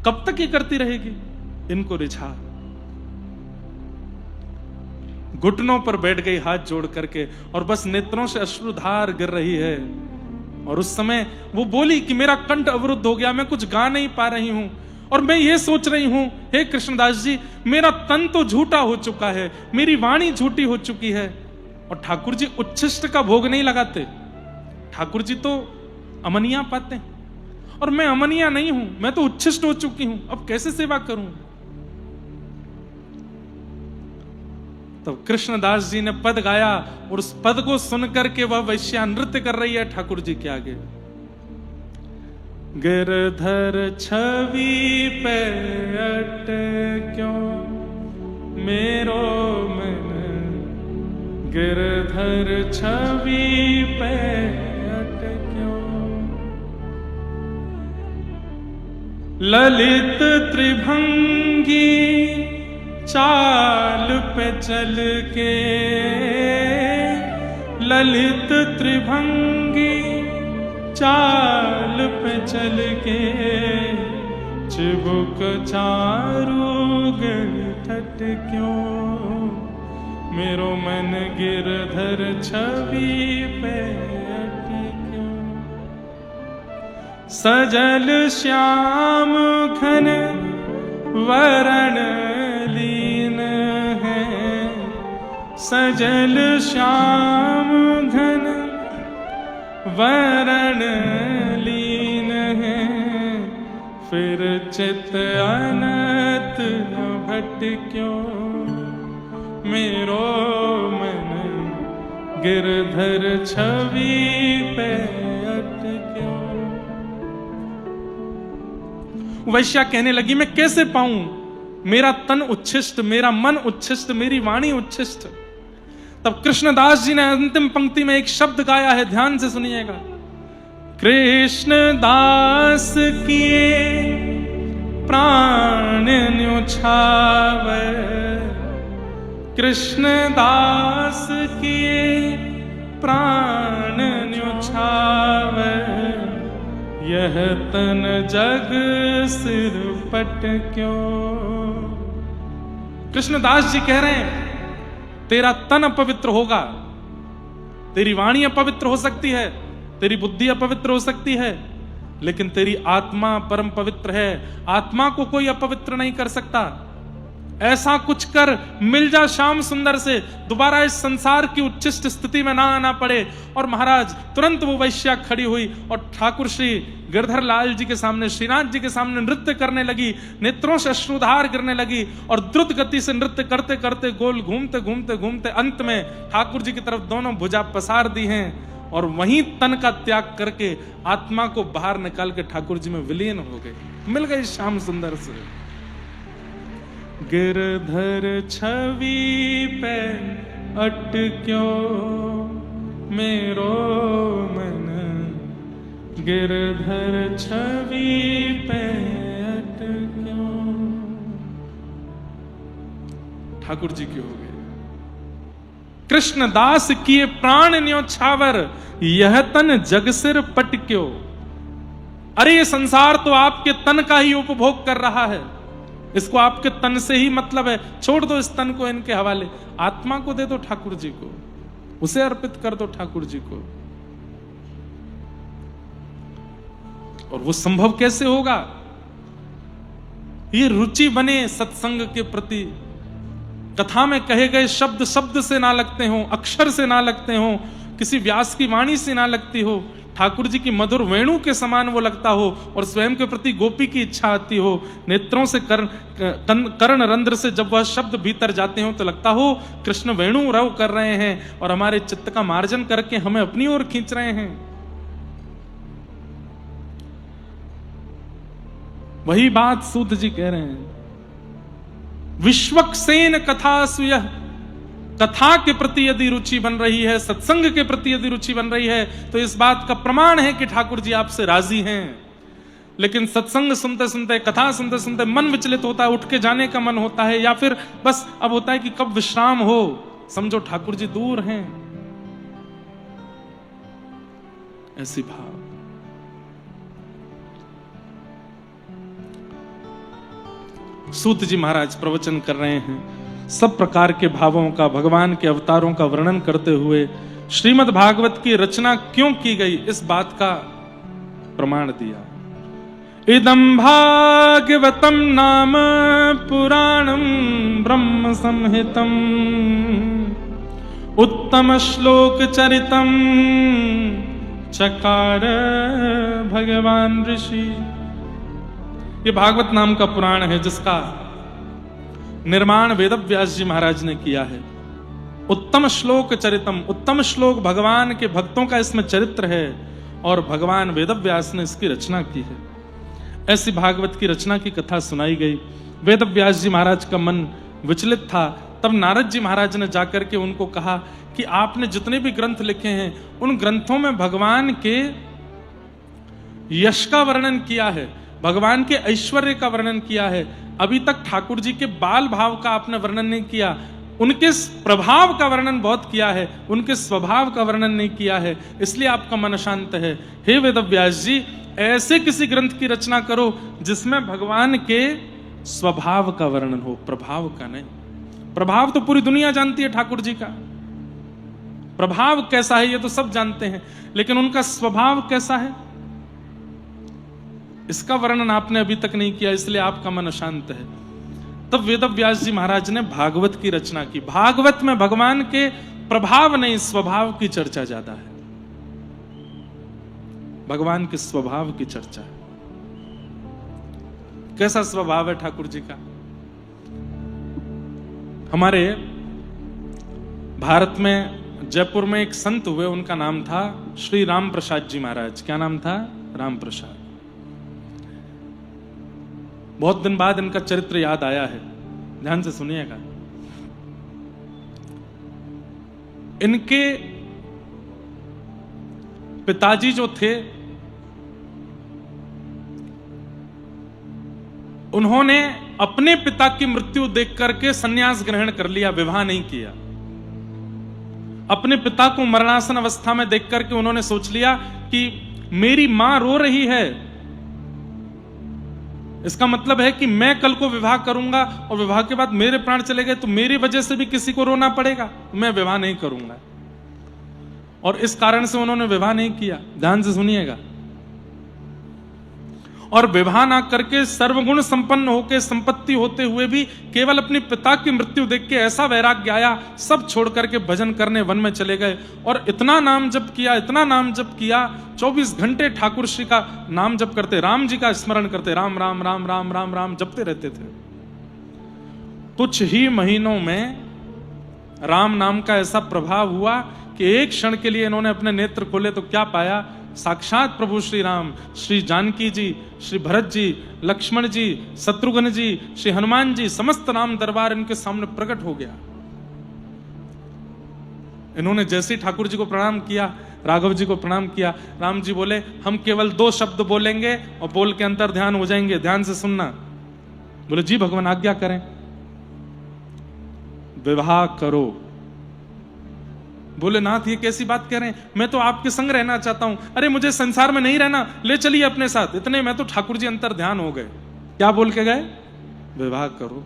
कब तक ये करती रहेगी? इनको रिझा। घुटनों पर बैठ गई हाथ जोड़ करके और बस नेत्रों से अश्रुधार गिर रही है। और उस समय वो बोली कि मेरा कंठ अवरुद्ध हो गया, मैं कुछ गा नहीं पा रही हूं और मैं ये सोच रही हूं, हे कृष्णदास जी, मेरा तन तो झूठा हो चुका है, मेरी वाणी झूठी हो चुकी है। और ठाकुर जी उच्छिष्ट का भोग नहीं लगाते, ठाकुर जी तो अमनिया पाते हैं और मैं अमनिया नहीं हूं, मैं तो उच्छिष्ट हो चुकी हूं, अब कैसे सेवा करूं? तब कृष्णदास जी ने पद गाया और उस पद को सुनकर के वह वैश्या नृत्य कर रही है ठाकुर जी के आगे। गिरधर छवि पे अटक्यो मेरो मन, गिरधर छवि पे अटक्यो, ललित त्रिभंगी चाल पे चल के, ललित त्रिभंगी चाल पे चल के, चिबुक चारू गिरधट क्यों, मेरो मन गिरधर छवि पे अटक्यो। सजल श्याम घन वरण लीन है, सजल श्याम घन वरण लीन है, फिर चित अनत न भटक्यो, मेरो मन गिरधर छवि पे अटक्यो। वैश्या कहने लगी, मैं कैसे पाऊं? मेरा तन उच्छिष्ट, मेरा मन उच्छिष्ट, मेरी वाणी उच्छिष्ट। तब कृष्णदास जी ने अंतिम पंक्ति में एक शब्द गाया है, ध्यान से सुनिएगा। कृष्णदास किए प्राण न्योछावे, कृष्णदास किए प्राण न्योछावे, यह तन जग सिर पट क्यों। कृष्णदास जी कह रहे हैं, तेरा तन अपवित्र होगा, तेरी वाणी अपवित्र हो सकती है, तेरी बुद्धि अपवित्र हो सकती है, लेकिन तेरी आत्मा परम पवित्र है। आत्मा को कोई अपवित्र नहीं कर सकता। ऐसा कुछ कर मिल जा श्याम सुंदर से, दोबारा इस संसार की उच्चिष्ट स्थिति में ना आना पड़े। और महाराज तुरंत वो वैश्या खड़ी हुई और ठाकुर श्री गिरधर लाल जी के सामने, श्रीनाथ जी के सामने नृत्य करने लगी, नेत्रों से अश्रुधार गिरने लगी और द्रुत गति से नृत्य करते करते गोल घूमते घूमते घूमते अंत में ठाकुर जी की तरफ दोनों भुजा पसार दी हैं और वहीं तन का त्याग करके आत्मा को बाहर निकाल के ठाकुर जी में विलीन हो गए, मिल गई श्याम सुंदर से। गिरधर छवि पे अटक्यो मेरो मन, गिरधर छवि पे अटक्यो। ठाकुर जी के हो गए। कृष्णदास किए प्राण न्योछावर, यह तन जग सिर पटक्यो। अरे ये संसार तो आपके तन का ही उपभोग कर रहा है, इसको आपके तन से ही मतलब है, छोड़ दो इस तन को इनके हवाले, आत्मा को दे दो ठाकुर जी को, उसे अर्पित कर दो ठाकुर जी को। और वो संभव कैसे होगा? ये रुचि बने सत्संग के प्रति, कथा में कहे गए शब्द शब्द से ना लगते हो, अक्षर से ना लगते हो, किसी व्यास की वाणी से ना लगती हो, ठाकुर जी की मधुर वेणु के समान वो लगता हो और स्वयं के प्रति गोपी की इच्छा आती हो, नेत्रों से कर्ण रंध्र से जब वह शब्द भीतर जाते हो तो लगता हो कृष्ण वेणु रव कर रहे हैं और हमारे चित्त का मार्जन करके हमें अपनी ओर खींच रहे हैं। वही बात सूत जी कह रहे हैं, विश्वक्सेन कथा सुयः, कथा के प्रति यदि रुचि बन रही है, सत्संग के प्रति यदि रुचि बन रही है, तो इस बात का प्रमाण है कि ठाकुर जी आपसे राजी हैं। लेकिन सत्संग सुनते सुनते, कथा सुनते सुनते मन विचलित होता है, उठ के जाने का मन होता है, या फिर बस अब होता है कि कब विश्राम हो, समझो ठाकुर जी दूर हैं, ऐसी भाव। सूत जी महाराज प्रवचन कर रहे हैं, सब प्रकार के भावों का, भगवान के अवतारों का वर्णन करते हुए श्रीमद् भागवत की रचना क्यों की गई इस बात का प्रमाण दिया। इदं भागवतम नाम पुराणम ब्रह्म संहितम, उत्तम श्लोक चरितम चकार भगवान ऋषि। ये भागवत नाम का पुराण है जिसका निर्माण वेदव्यास जी महाराज ने किया है। उत्तम श्लोक चरितम, उत्तम श्लोक भगवान के भक्तों का इसमें चरित्र है और भगवान वेदव्यास ने इसकी रचना की है। ऐसी भागवत की रचना की कथा सुनाई गई। वेदव्यास जी महाराज का मन विचलित था, तब नारद जी महाराज ने जाकर के उनको कहा कि आपने जितने भी ग्रंथ लिखे हैं उन ग्रंथों में भगवान के यश का वर्णन किया है, भगवान के ऐश्वर्य का वर्णन किया है, अभी तक ठाकुर जी के बाल भाव का आपने वर्णन नहीं किया, उनके प्रभाव का वर्णन बहुत किया है, उनके स्वभाव का वर्णन नहीं किया है, इसलिए आपका मन अशांत है। हे वेदव्यास जी, ऐसे किसी ग्रंथ की रचना करो जिसमें भगवान के स्वभाव का वर्णन हो, प्रभाव का नहीं। प्रभाव तो पूरी दुनिया जानती है ठाकुर जी का, प्रभाव कैसा है ये तो सब जानते हैं, लेकिन उनका स्वभाव कैसा है इसका वर्णन आपने अभी तक नहीं किया, इसलिए आपका मन अशांत है। तब वेदव्यास जी महाराज ने भागवत की रचना की। भागवत में भगवान के प्रभाव नहीं, स्वभाव की चर्चा ज्यादा है, भगवान के स्वभाव की चर्चा है। कैसा स्वभाव है ठाकुर जी का? हमारे भारत में जयपुर में एक संत हुए, उनका नाम था श्री राम प्रसाद जी महाराज। क्या नाम था? राम प्रसाद। बहुत दिन बाद इनका चरित्र याद आया है, ध्यान से सुनिएगा। इनके पिताजी जो थे उन्होंने अपने पिता की मृत्यु देख करके संन्यास ग्रहण कर लिया, विवाह नहीं किया। अपने पिता को मरणासन अवस्था में देख करके उन्होंने सोच लिया कि मेरी मां रो रही है, इसका मतलब है कि मैं कल को विवाह करूंगा और विवाह के बाद मेरे प्राण चले गए तो मेरी वजह से भी किसी को रोना पड़ेगा, मैं विवाह नहीं करूंगा। और इस कारण से उन्होंने विवाह नहीं किया। ध्यान से सुनिएगा। और विवाह ना करके सर्वगुण संपन्न होकर संपत्ति होते हुए भी केवल अपने पिता की मृत्यु देख के ऐसा वैराग्य आया, सब छोड़ करके भजन करने वन में चले गए और इतना नाम जप किया, इतना नाम जप किया, 24 घंटे ठाकुर श्री का नाम जप करते, राम जी का स्मरण करते, राम राम राम राम राम राम जपते रहते थे। कुछ ही महीनों में राम नाम का ऐसा प्रभाव हुआ कि एक क्षण के लिए इन्होंने अपने नेत्र खोले तो क्या पाया, साक्षात प्रभु श्री राम, श्री जानकी जी, श्री भरत जी, लक्ष्मण जी, शत्रुघ्न जी, श्री हनुमान जी, समस्त राम दरबार इनके सामने प्रकट हो गया। इन्होंने जैसे ही ठाकुर जी को प्रणाम किया, राघव जी को प्रणाम किया, राम जी बोले हम केवल 2 शब्द बोलेंगे और बोल के अंतर ध्यान हो जाएंगे, ध्यान से सुनना। बोले जी भगवान आज्ञा करें। विवाह करो। बोले नाथ ये कैसी बात कह रहे हैं, मैं तो आपके संग रहना चाहता हूं। अरे मुझे संसार में नहीं रहना, ले चलिए अपने साथ। इतने में तो ठाकुर जी अंतर ध्यान हो गए। क्या बोल के गए, विवाह करो।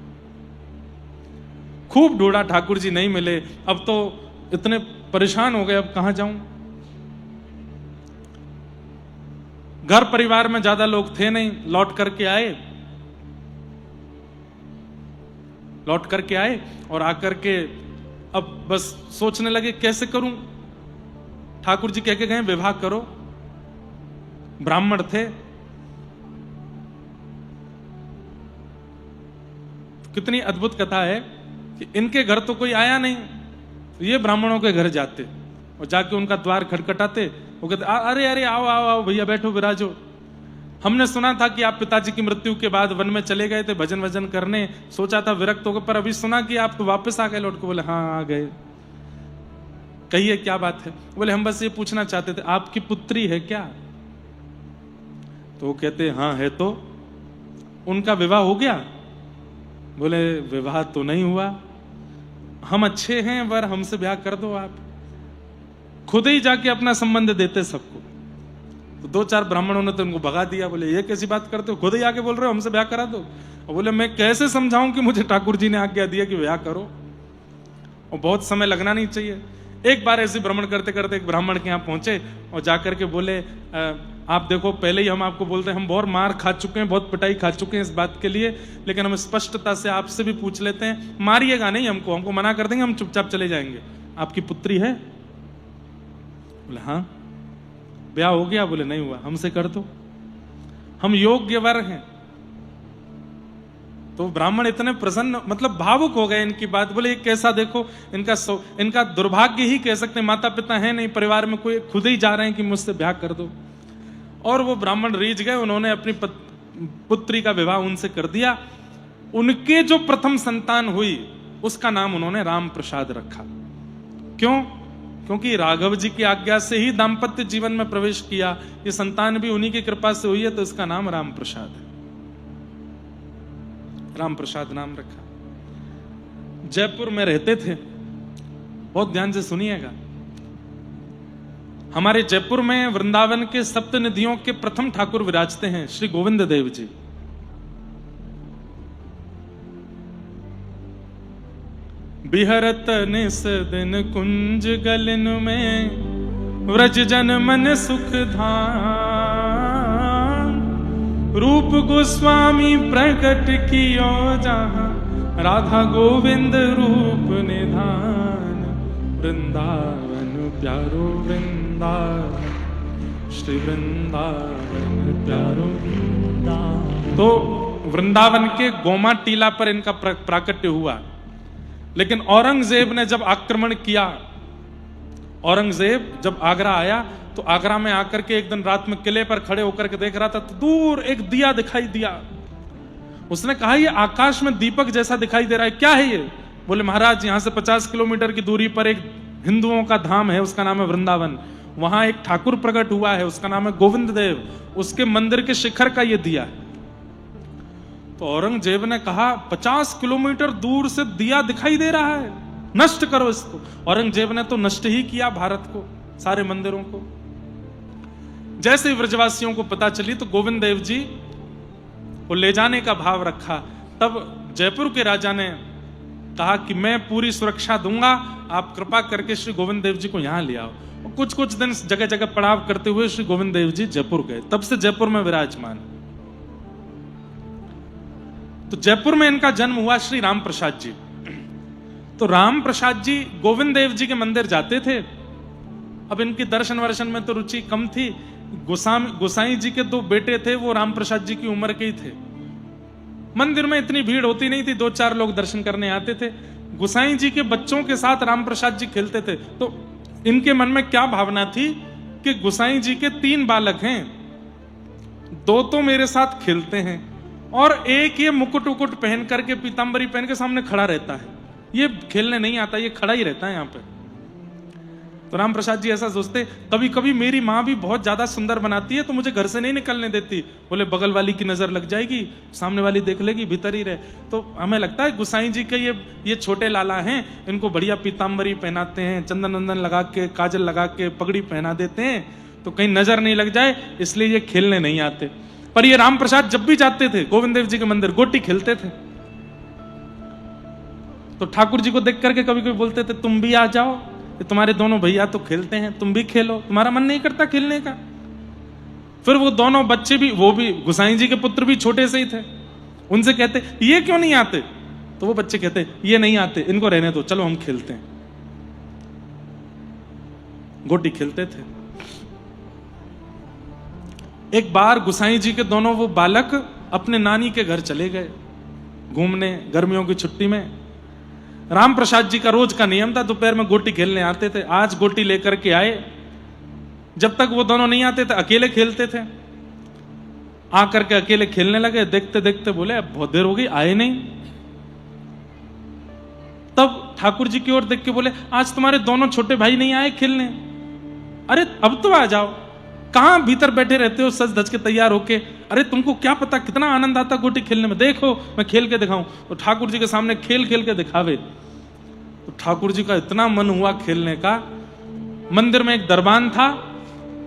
खूब ढूंढा, ठाकुर जी नहीं मिले। अब तो इतने परेशान हो गए, अब कहां जाऊं। घर परिवार में ज्यादा लोग थे नहीं, लौट करके आए और आकर के अब बस सोचने लगे कैसे करूं। ठाकुर जी कह के गए विवाह करो। ब्राह्मण थे, कितनी अद्भुत कथा है कि इनके घर तो कोई आया नहीं, तो ये ब्राह्मणों के घर जाते और जाके उनका द्वार खटखटाते। वो कहते अरे अरे आओ आओ आओ भैया बैठो विराजो। हमने सुना था कि आप पिताजी की मृत्यु के बाद वन में चले गए थे भजन वजन करने, सोचा था विरक्त हो गए, पर अभी सुना कि आप तो वापस आ गए लौट के। बोले हाँ आ गए। कहिए क्या बात है। बोले हम बस ये पूछना चाहते थे आपकी पुत्री है क्या। तो वो कहते हाँ है। तो उनका विवाह हो गया। बोले विवाह तो नहीं हुआ, हम अच्छे हैं वर हमसे ब्याह कर दो। आप खुद ही जाके अपना संबंध देते सबको। तो 2-4 ब्राह्मणों ने तो उनको भगा दिया। बोले ये कैसी बात करते हो, खुद ही आके बोल रहे हो हमसे ब्याह करा दो। और बोले मैं कैसे समझाऊं कि मुझे ठाकुर जी ने आज्ञा दिया कि ब्याह करो, और बहुत समय लगना नहीं चाहिए। एक बार ऐसे भ्रमण करते करते एक ब्राह्मण के यहाँ पहुंचे और जाकर के बोले आप देखो पहले ही हम आपको बोलते हैं, हम बहुत मार खा चुके हैं, बहुत पिटाई खा चुके हैं इस बात के लिए, लेकिन हम स्पष्टता से आपसे भी पूछ लेते हैं, मारिएगा नहीं हमको मना कर देंगे, हम चुपचाप चले जाएंगे। आपकी पुत्री है। बोले हाँ। ब्याह हो गया। बोले नहीं हुआ, हमसे कर दो, हम योग्य वर हैं। तो ब्राह्मण इतने प्रसन्न, मतलब भावुक हो गए इनकी बात। बोले ये कैसा, देखो इनका दुर्भाग्य ही कह सकते, माता पिता है नहीं परिवार में कोई, खुद ही जा रहे हैं कि मुझसे ब्याह कर दो। और वो ब्राह्मण रीझ गए, उन्होंने अपनी पुत्री का विवाह उनसे कर दिया। उनके जो प्रथम संतान हुई उसका नाम उन्होंने राम प्रसाद रखा। क्यों? क्योंकि राघव जी की आज्ञा से ही दाम्पत्य जीवन में प्रवेश किया, ये संतान भी उन्हीं की कृपा से हुई है, तो इसका नाम राम प्रसाद है। राम प्रसाद नाम रखा। जयपुर में रहते थे, बहुत ध्यान से सुनिएगा। हमारे जयपुर में वृंदावन के सप्तनिधियों के प्रथम ठाकुर विराजते हैं श्री गोविंद देव जी। बिहरत निस दिन कुंज गलन में, व्रज जन मन सुख धाम। रूप गोस्वामी प्रकट कियो जहां, राधा गोविंद रूप निधान। वृंदावन प्यारो वृंदावन, श्री वृंदावन प्यारो वृंदावन। तो वृंदावन के गोमा टीला पर इनका प्राकट्य हुआ। लेकिन औरंगजेब ने जब आक्रमण किया, औरंगजेब जब आगरा आया, तो आगरा में आकर के एक दिन रात में किले पर खड़े होकर के देख रहा था, तो दूर एक दिया दिखाई दिया। उसने कहा ये आकाश में दीपक जैसा दिखाई दे रहा है, क्या है ये? बोले महाराज यहां से 50 किलोमीटर की दूरी पर एक हिंदुओं का धाम है, उसका नाम है वृंदावन। वहां एक ठाकुर प्रकट हुआ है, उसका नाम है गोविंद देव, उसके मंदिर के शिखर का ये दिया है। तो औरंगजेब ने कहा 50 किलोमीटर दूर से दिया दिखाई दे रहा है, नष्ट करो इसको। औरंगजेब ने तो नष्ट ही किया भारत को, सारे मंदिरों को। जैसे ही व्रजवासियों को पता चली तो गोविंद देव जी को ले जाने का भाव रखा। तब जयपुर के राजा ने कहा कि मैं पूरी सुरक्षा दूंगा, आप कृपा करके श्री गोविंद देव जी को यहां ले आओ। और कुछ दिन जगह जगह पड़ाव करते हुए श्री गोविंद देव जी जयपुर गए। तब से जयपुर में विराजमान। तो जयपुर में इनका जन्म हुआ श्री राम प्रसाद जी। तो राम प्रसाद जी गोविंद देव जी के मंदिर जाते थे। अब इनकी दर्शन वर्शन में तो रुचि कम थी। गोसाई जी के 2 बेटे थे, वो राम प्रसाद जी की उम्र के ही थे। मंदिर में इतनी भीड़ होती नहीं थी, 2-4 लोग दर्शन करने आते थे। गोसाई जी के बच्चों के साथ राम प्रसाद जी खेलते थे। तो इनके मन में क्या भावना थी कि गोसाई जी के 3 बालक हैं, 2 तो मेरे साथ खेलते हैं और एक ये मुकुट उकुट पहन करके, पीतांबरी पहन के सामने खड़ा रहता है, ये खेलने नहीं आता, ये खड़ा ही रहता है यहाँ पे। तो राम प्रसाद जी ऐसा सोचते, कभी कभी मेरी माँ भी बहुत ज्यादा सुंदर बनाती है तो मुझे घर से नहीं निकलने देती। बोले बगल वाली की नजर लग जाएगी, सामने वाली देख लेगी, भीतर ही रहे। तो हमें लगता है गोसाई जी के ये छोटे लाला हैं, इनको बढ़िया पीतांबरी पहनाते हैं, चंदन वंदन लगा के, काजल लगा के, पगड़ी पहना देते हैं तो कहीं नजर नहीं लग जाए, इसलिए ये खेलने नहीं आते। पर ये राम प्रसाद जब भी जाते थे गोविंद देव जी के मंदिर, गोटी खेलते थे। तो ठाकुर जी को देख करके कभी कभी बोलते थे, तुम भी आ जाओ, तुम्हारे दोनों भैया तो खेलते हैं, तुम भी खेलो, तुम्हारा मन नहीं करता खेलने का। फिर वो दोनों बच्चे भी, वो भी गोसाई जी के पुत्र भी छोटे से ही थे, उनसे कहते ये क्यों नहीं आते? तो वो बच्चे कहते ये नहीं आते, इनको रहने दो, चलो हम खेलते हैं। गोटी खेलते थे। एक बार गोसाई जी के दोनों वो बालक अपने नानी के घर चले गए घूमने, गर्मियों की छुट्टी में। राम प्रसाद जी का रोज का नियम था, दोपहर में गोटी खेलने आते थे। आज गोटी लेकर के आए। जब तक वो दोनों नहीं आते थे अकेले खेलते थे। आकर के अकेले खेलने लगे। देखते देखते बोले अब बहुत देर हो गई, आए नहीं। तब ठाकुर जी की ओर देख के बोले, आज तुम्हारे दोनों छोटे भाई नहीं आए खेलने? अरे अब तो आ जाओ, कहां भीतर बैठे रहते हो सज धज के तैयार होके? अरे तुमको क्या पता कितना आनंद आता गोटी खेलने में, देखो मैं खेल के दिखाऊं। तो ठाकुर जी के सामने खेल खेल के दिखावे। तो ठाकुर जी का इतना मन हुआ खेलने का। मंदिर में एक दरबान था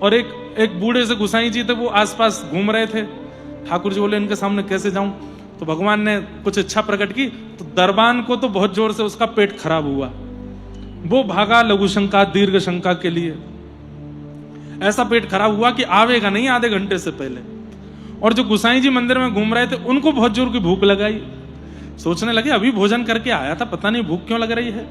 और एक बूढ़े से गोसाई जी थे, वो आसपास घूम रहे थे। ठाकुर जी बोले इनके सामने कैसे जाऊं? तो भगवान ने कुछ इच्छा प्रकट की, तो दरबान को तो बहुत जोर से उसका पेट खराब हुआ। वो भागा लघु शंका दीर्घ शंका के लिए। ऐसा पेट खराब हुआ कि आवेगा नहीं आधे घंटे से पहले। और जो गोसाई जी मंदिर में घूम रहे थे उनको बहुत जोर की भूख लगाई। सोचने लगे अभी भोजन करके आया था, पता नहीं भूख क्यों लग रही है।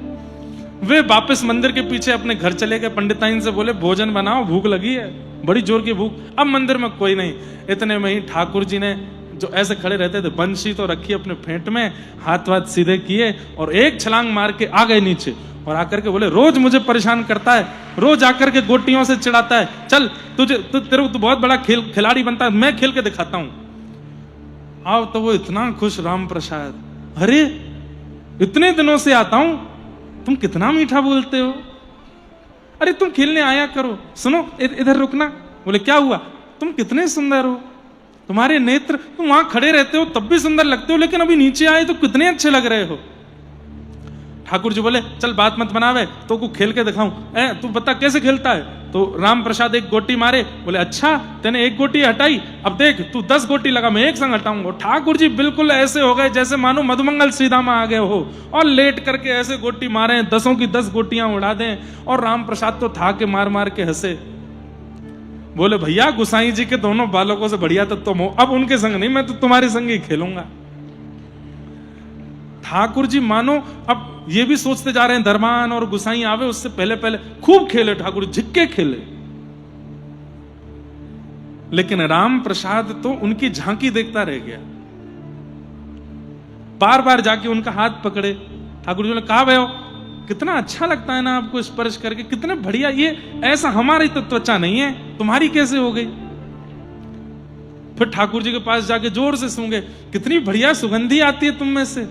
वे वापस मंदिर के पीछे अपने घर चले गए। पंडिताइन से बोले भोजन बनाओ, भूख लगी है, बड़ी जोर की भूख। अब मंदिर में कोई नहीं। इतने में ही ठाकुर जी ने, जो ऐसे खड़े रहते थे, बंशी तो रखी अपने फेंट में, हाथ वाथ सीधे किए और एक छलांग मार के आ गए नीचे। और आकर के बोले रोज मुझे परेशान करता है, रोज आकर के गोटियों से चिढ़ाता है, चल तेरे तू बहुत बड़ा खिलाड़ी बनता है, मैं खेल के दिखाता हूं। आओ। तो वो इतना खुश राम प्रसाद, अरे इतने दिनों से आता हूं, तुम कितना मीठा बोलते हो, अरे तुम खेलने आया करो। सुनो इधर रुकना। बोले क्या हुआ? तुम कितने सुंदर हो, तुम्हारे नेत्र, तुम वहां खड़े रहते हो तब भी सुंदर लगते हो, लेकिन अभी नीचे आए तो कितने अच्छे लग रहे हो। ठाकुर जी बोले चल बात मत बनावे, तो को खेल के दिखाऊं। तू बता कैसे खेलता है? तो राम प्रसाद एक गोटी मारे। बोले अच्छा तेने एक गोटी हटाई, अब देख तू 10 गोटी लगा, मैं एक संग हटाऊंगा। ठाकुर जी बिल्कुल ऐसे हो गए जैसे मानो मधुमंगल श्रीधामा आ गए हो, और लेट करके ऐसे गोटी मारे, 10 की 10 गोटियां उड़ा दें। और राम प्रसाद तो था के मार मार के हंसे। बोले भैया गोसाई जी के दोनों बालकों से बढ़िया तो तुम हो, अब उनके संग नहीं, मैं तो तुम्हारे संग ही खेलूंगा। ठाकुर जी मानो अब ये भी सोचते जा रहे हैं दरबान और गोसाई आवे उससे पहले पहले खूब खेले, ठाकुर जी झिक्के खेले। लेकिन राम प्रसाद तो उनकी झांकी देखता रह गया। बार बार जाके उनका हाथ पकड़े। ठाकुर जी ने कहा भाई कितना अच्छा लगता है ना आपको स्पर्श करके, कितने बढ़िया, ये ऐसा हमारी तो त्वचा नहीं है, तुम्हारी कैसे हो गई? फिर ठाकुर जी के पास जाके जोर से सूंघे, कितनी बढ़िया सुगंधी आती है तुम में से।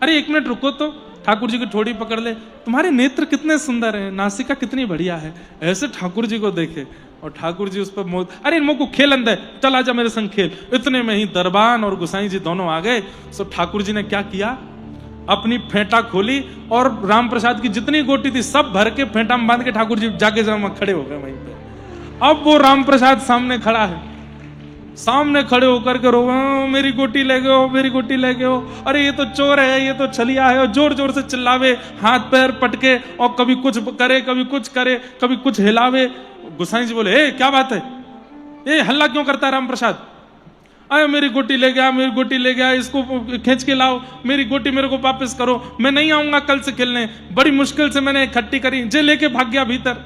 अरे एक मिनट रुको तो। ठाकुर जी की ठोड़ी पकड़ ले, तुम्हारे नेत्र कितने सुंदर हैं, नासिका कितनी बढ़िया है। ऐसे ठाकुर जी को देखे और ठाकुर जी उस पर मोह, अरे इन को खेल अंदर, चल आजा मेरे संग खेल। इतने में ही दरबान और गोसाई जी दोनों आ गए। सो ठाकुर जी ने क्या किया, अपनी फेंटा खोली और राम प्रसाद की जितनी गोटी थी सब भर के फेंटा में बांध के ठाकुर जी जाके खड़े हो गए वहीं पे। अब वो राम प्रसाद सामने खड़ा है, सामने खड़े होकर के रो, मेरी गोटी ले गए हो, मेरी गोटी ले गए हो, अरे ये तो चोर है, ये तो छलिया है। और जोर जोर से चिल्लावे, हाथ पैर पटके, और कभी कुछ करे कभी कुछ करे, कभी कुछ हिलावे। गोसाई जी बोले ए क्या बात है, ये हल्ला क्यों करता है राम प्रसाद? अरे मेरी गोटी ले गया, मेरी गोटी ले गया, इसको खींच के लाओ, मेरी गोटी मेरे को वापस करो, मैं नहीं आऊंगा कल से खेलने, बड़ी मुश्किल से मैंने इकट्ठी करी, जे लेके भाग गया भीतर।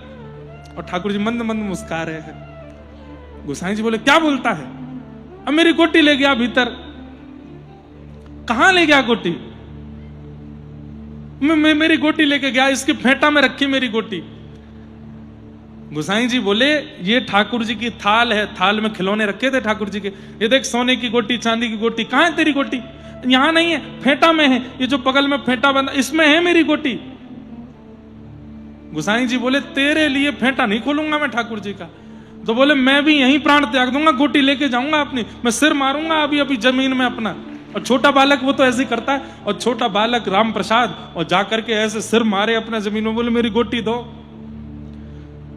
और ठाकुर जी मंद मंद मुस्कुरा रहे हैं। गोसाई जी बोले क्या बोलता है? अब मेरी गोटी ले गया भीतर। कहां ले गया गोटी? मैं मेरी गोटी लेके गया, इसकी फेंटा में रखी मेरी गोटी। गोसाई जी बोले ये ठाकुर जी की थाल है, थाल में खिलौने रखे थे ठाकुर जी के, ये देख सोने की गोटी, चांदी की गोटी, कहां है तेरी गोटी? यहां नहीं है, फेंटा में है, ये जो बगल में फेंटा बंधा इसमें है मेरी गोटी। गोसाई जी बोले तेरे लिए फेंटा नहीं खोलूंगा मैं ठाकुर जी का। तो बोले मैं भी यहीं प्राण त्याग दूंगा, गोटी लेके जाऊंगा अपनी, मैं सिर मारूंगा अभी अभी जमीन में अपना। और छोटा बालक वो तो ऐसे ही करता है, और छोटा बालक राम प्रसाद और जाकर के ऐसे सिर मारे अपना जमीन में, बोले मेरी गोटी दो।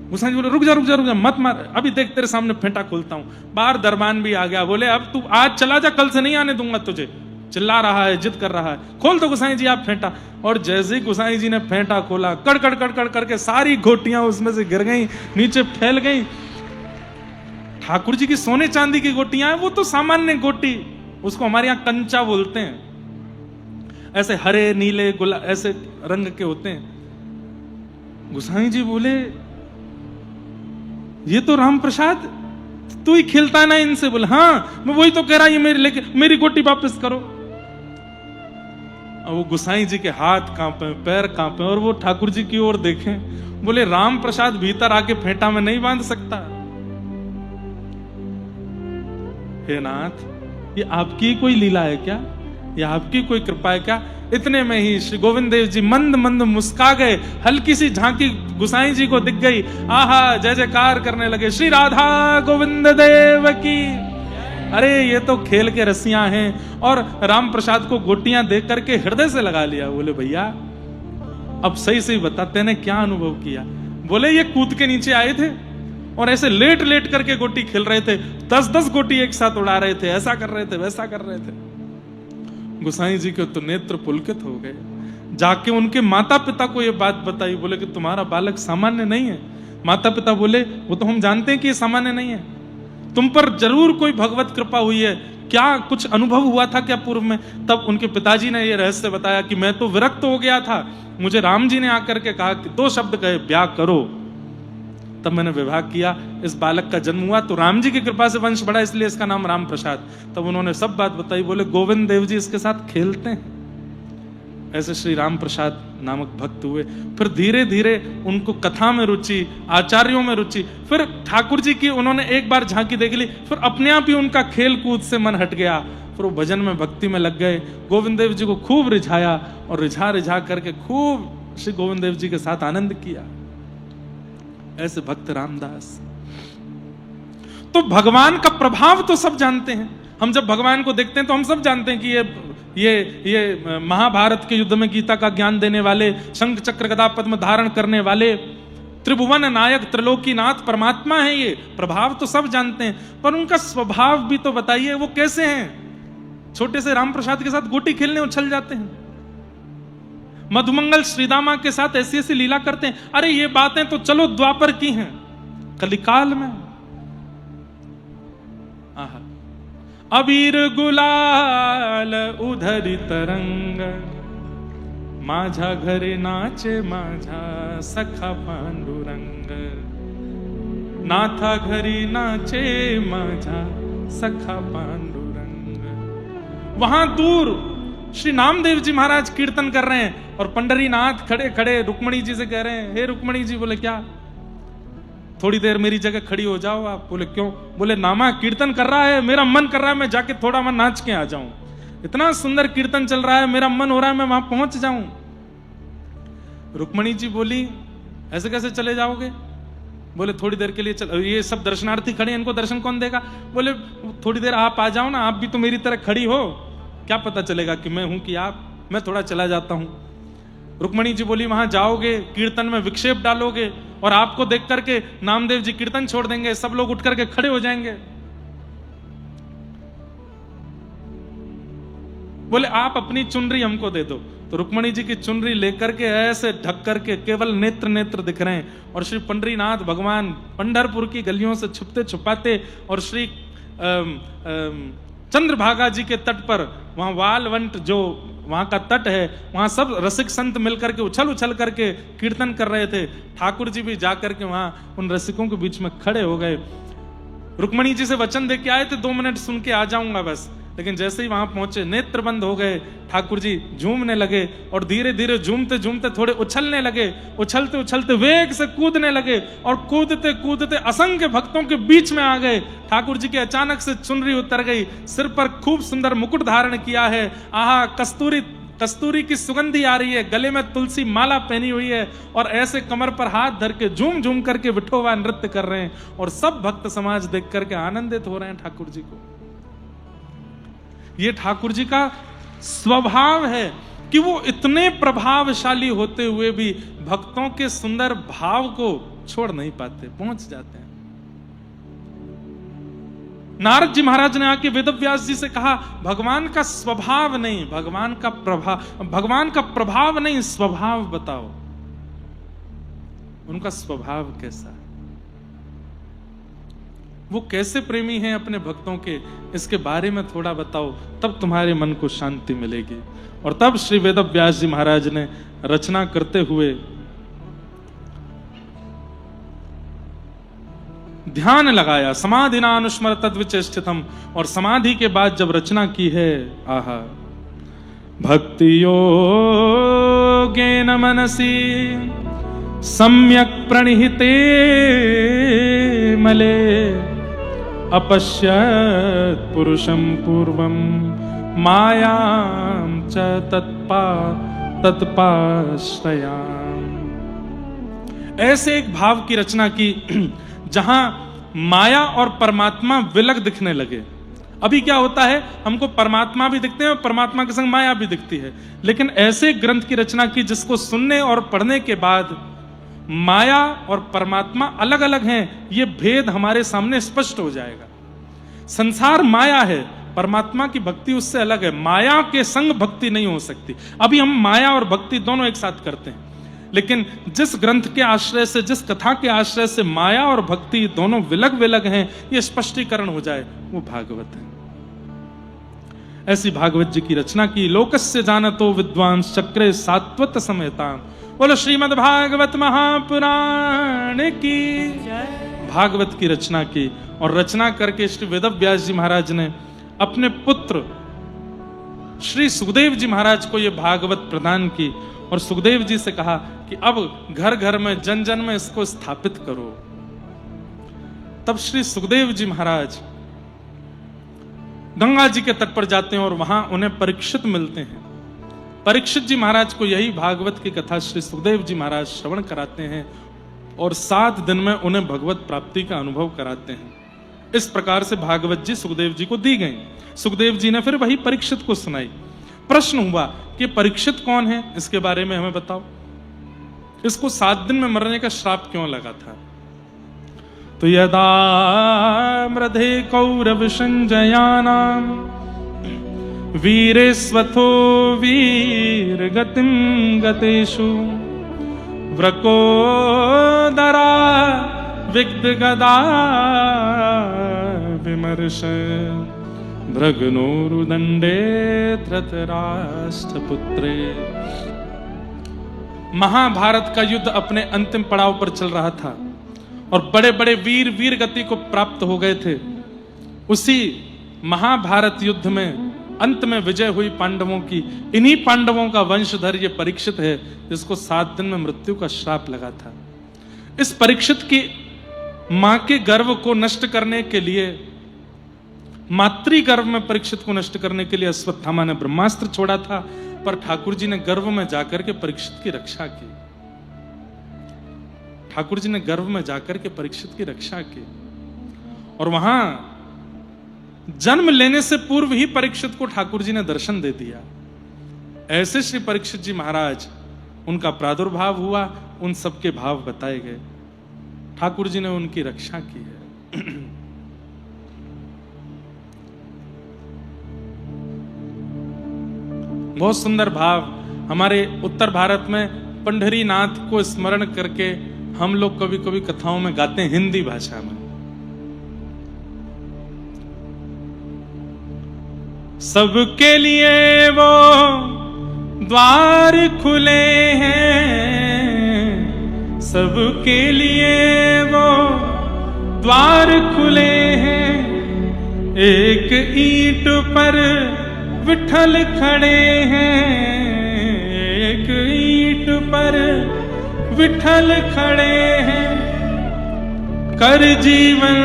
गोसाई जी बोले रुक जा रुक जा रुक जा, मत मार, अभी देख तेरे सामने फेंटा खोलता हूं। बाहर दरबान भी आ गया, बोले अब तू आज चला जा, कल से नहीं आने दूंगा तुझे। चिल्ला रहा है, जिद कर रहा है, खोल दो गोसाई जी आप फेंटा। और जैसे ही गोसाई जी ने फेंटा खोला, कड़ कड़ कड़ कड़ करके सारी गोटियां उसमें से गिर गई, नीचे फैल गई। ठाकुर जी की सोने चांदी की गोटियां हैं, वो तो सामान्य गोटी, उसको हमारे यहां कंचा बोलते हैं, ऐसे हरे नीले गुलाब ऐसे रंग के होते हैं। गोसाई जी बोले ये तो राम प्रसाद तू ही खेलता है ना इनसे? बोले हाँ मैं वही तो कह रहा, ये मेरी लेके मेरी गोटी वापस करो। और वो गोसाई जी के हाथ कांपे, पैर कांपे, और वो ठाकुर जी की ओर देखें, बोले राम प्रसाद भीतर आके फेंटा में नहीं बांध सकता। हे नाथ, ये आपकी कोई लीला है क्या? ये आपकी कोई कृपा है क्या? इतने में ही श्री गोविंद देव जी मंद मंद मुस्का गए, हल्की सी झांकी गोसाई जी को दिख गई, आहा जय जयकार करने लगे, श्री राधा गोविंद देव की। अरे ये तो खेल के रसियां हैं। और राम प्रसाद को गोटियां देख करके हृदय से लगा लिया। बोले भैया अब सही सही बताते ने क्या अनुभव किया? बोले ये कूद के नीचे आए थे और ऐसे लेट लेट करके गोटी खेल रहे थे, 10-10 गोटी एक साथ उड़ा रहे थे, ऐसा कर रहे थे वैसा कर रहे थे। गोसाई जी के तो नेत्र पुलकित हो गए। जाके उनके माता पिता को ये बात बताई, बोले कि तुम्हारा बालक सामान्य नहीं है। माता पिता बोले वो तो हम जानते हैं कि ये सामान्य नहीं है, तुम पर जरूर कोई भगवत कृपा हुई है, क्या कुछ अनुभव हुआ था क्या पूर्व में? तब उनके पिताजी ने ये रहस्य बताया कि मैं तो विरक्त हो गया था, मुझे राम जी ने आकर के कहा कि 2 शब्द कहे ब्याह करो, तब मैंने विवाह किया, इस बालक का जन्म हुआ, तो राम जी की कृपा से वंश बढ़ा, इसलिए इसका नाम राम प्रसाद। तब उन्होंने सब बात बताई। बोले गोविंद देव जी इसके साथ खेलते हैं। ऐसे श्री राम प्रसाद नामक भक्त हुए। फिर धीरे धीरे उनको कथा में रुचि, आचार्यों में रुचि, फिर ठाकुर जी की उन्होंने एक बार झांकी देख ली, फिर अपने आप ही उनका खेल कूद से मन हट गया, फिर वो भजन में भक्ति में लग गए। गोविंद देव जी को खूब रिझाया और रिझा रिझा करके खूब श्री गोविंद देव जी के साथ आनंद किया। ऐसे भक्त रामदास। तो भगवान का प्रभाव तो सब जानते हैं। हम जब भगवान को देखते हैं तो हम सब जानते हैं कि ये महाभारत के युद्ध में गीता का ज्ञान देने वाले, शंख चक्र गदा पद्म धारण करने वाले, त्रिभुवन नायक त्रिलोकीनाथ परमात्मा है। ये प्रभाव तो सब जानते हैं, पर उनका स्वभाव भी तो बताइए, वो कैसे हैं? छोटे से राम प्रसाद के साथ गोटी खेलने उछल जाते हैं, मधुमंगल श्रीदामा के साथ ऐसी ऐसी लीला करते हैं। अरे ये बातें तो चलो द्वापर की हैं, कलिकाल में आहा अबीर गुलाल उधरी तरंग, माझा घरे नाचे माझा सखा पांडुरंग, नाथा घरी नाचे माझा सखा पांडुरंग। वहां दूर श्री नामदेव जी महाराज कीर्तन कर रहे हैं और पंडरीनाथ खड़े खड़े रुक्मणी जी से कह रहे हैं, हे रुक्मणी जी। बोले क्या, थोड़ी देर मेरी जगह खड़ी हो जाओ आप? बोले क्यों? बोले नामा कीर्तन कर रहा है, मेरा मन कर रहा है मैं जाके थोड़ा मैं नाच के आ जाऊं, इतना सुंदर कीर्तन चल रहा है, मेरा मन हो रहा है मैं वहां पहुंच जाऊं। रुक्मणी जी बोली ऐसे कैसे चले जाओगे? बोले थोड़ी देर के लिए चल, ये सब दर्शनार्थी खड़े हैं, इनको दर्शन कौन देगा? बोले थोड़ी देर आप आ जाओ ना, आप भी तो मेरी तरह खड़ी हो, क्या पता चलेगा कि मैं हूं कि आप, मैं थोड़ा चला जाता हूं। रुक्मणी जी बोली वहां जाओगे, कीर्तन में विक्षेप डालोगे और आपको देख करके नामदेव जी कीर्तन छोड़ देंगे, सब लोग उठ करके खड़े हो जाएंगे। बोले आप अपनी चुनरी हमको दे दो। तो रुक्मणी जी की चुनरी लेकर के ऐसे ढक करके केवल नेत्र नेत्र दिख रहे हैं, और श्री पंडरीनाथ भगवान पंढरपुर की गलियों से छुपते छुपाते और श्री चंद्रभागा जी के तट पर, वहां वालवंट जो वहां का तट है, वहां सब रसिक संत मिलकर के उछल उछल करके कीर्तन कर रहे थे। ठाकुर जी भी जाकर के वहां उन रसिकों के बीच में खड़े हो गए। रुक्मणी जी से वचन दे के आए थे 2 मिनट सुन के आ जाऊंगा बस, लेकिन जैसे ही वहां पहुंचे नेत्र बंद हो गए। ठाकुर जी झूमने लगे और धीरे धीरे झूमते झूमते थोड़े उछलने लगे, उछलते उछलते वेग से कूदने लगे और कूदते कूदते असंख्य भक्तों के बीच में आ गए। ठाकुर जी के अचानक से चुनरी उतर गई, सिर पर खूब सुंदर मुकुट धारण किया है, आहा कस्तूरी की सुगंधी आ रही है, गले में तुलसी माला पहनी हुई है और ऐसे कमर पर हाथ धर के झूम झूम करके विठोबा नृत्य कर रहे हैं और सब भक्त समाज देख करके आनंदित हो रहे हैं ठाकुर जी को। ये ठाकुर जी का स्वभाव है कि वो इतने प्रभावशाली होते हुए भी भक्तों के सुंदर भाव को छोड़ नहीं पाते, पहुंच जाते हैं। नारद जी महाराज ने आके वेदव्यास जी से कहा, भगवान का स्वभाव नहीं, भगवान का प्रभाव नहीं, स्वभाव बताओ, उनका स्वभाव कैसा है, वो कैसे प्रेमी हैं अपने भक्तों के, इसके बारे में थोड़ा बताओ, तब तुम्हारे मन को शांति मिलेगी। और तब श्री वेदव्यास जी महाराज ने रचना करते हुए ध्यान लगाया, समाधि नानुस्मर तद्विचेष्टितम्, और समाधि के बाद जब रचना की है, आहा, भक्ति योगेन मनसि सम्यक् प्रणिहिते मले अपश्यत् पुरुषं पूर्वं मायां च तत्पाश्रयाम्। ऐसे एक भाव की रचना की जहां माया और परमात्मा विलग दिखने लगे। अभी क्या होता है, हमको परमात्मा भी दिखते हैं और परमात्मा के संग माया भी दिखती है, लेकिन ऐसे ग्रंथ की रचना की जिसको सुनने और पढ़ने के बाद माया और परमात्मा अलग अलग हैं, ये भेद हमारे सामने स्पष्ट हो जाएगा। संसार माया है, परमात्मा की भक्ति उससे अलग है, माया के संग भक्ति नहीं हो सकती। अभी हम माया और भक्ति दोनों एक साथ करते हैं, लेकिन जिस ग्रंथ के आश्रय से, जिस कथा के आश्रय से माया और भक्ति दोनों विलग विलग हैं, ये स्पष्टीकरण हो जाए, वो भागवत है। ऐसी भागवत जी की रचना की। लोकस्य जानतो विद्वांस चक्रे सात्वत समेताम। बोलो श्रीमद् भागवत महापुराण की। भागवत की रचना की और रचना करके श्री वेदव्यास जी महाराज ने अपने पुत्र श्री सुखदेव जी महाराज को यह भागवत प्रदान की और सुखदेव जी से कहा कि अब घर घर में, जन जन में इसको स्थापित करो। तब श्री सुखदेव जी महाराज गंगा जी के तट पर जाते हैं और वहां उन्हें परीक्षित मिलते हैं। परीक्षित जी महाराज को यही भागवत की कथा श्री सुखदेव जी महाराज श्रवण कराते हैं और 7 दिन में उन्हें भगवत प्राप्ति का अनुभव कराते हैं। इस प्रकार से भागवत जी सुखदेव जी को दी गई। सुखदेव जी ने फिर वही परीक्षित को सुनाई। प्रश्न हुआ कि परीक्षित कौन है, इसके बारे में हमें बताओ। इसको 7 दिन में मरने का श्राप क्यों लगा था? तो यदा मृधे कौरव संजयानाम वीरेस्वथो वीर गतिम गतेषु व्रकोदरा विग्ध गदा विमर्श भृगनोरुदंडे धृतराष्ट्रपुत्रे। महाभारत का युद्ध अपने अंतिम पड़ाव पर चल रहा था और बड़े बड़े वीर वीर गति को प्राप्त हो गए थे। उसी महाभारत युद्ध में अंत में विजय हुई पांडवों की। इन्हीं पांडवों का वंशधर ये परीक्षित है जिसको 7 दिन में मृत्यु का श्राप लगा था। इस परीक्षित की मां के गर्व को नष्ट करने के लिए, मातृ गर्भ में परीक्षित को नष्ट करने के लिए अश्वत्थामा ने ब्रह्मास्त्र छोड़ा था, पर ठाकुर जी ने गर्भ में जाकर के परीक्षित की रक्षा की। ठाकुर जी ने गर्भ में जाकर के परीक्षित की रक्षा की और वहां जन्म लेने से पूर्व ही परीक्षित को ठाकुर जी ने दर्शन दे दिया। ऐसे श्री परीक्षित जी महाराज, उनका प्रादुर्भाव हुआ, उन सबके भाव बताए गए, ठाकुर जी ने उनकी रक्षा की है। बहुत सुंदर भाव। हमारे उत्तर भारत में पंढरीनाथ को स्मरण करके हम लोग कभी कभी कथाओं में गाते हैं हिंदी भाषा में। सबके लिए वो द्वार खुले हैं, सबके लिए वो द्वार खुले हैं। एक ईंट पर विठल खड़े हैं, एक ईंट पर विठल खड़े हैं। कर जीवन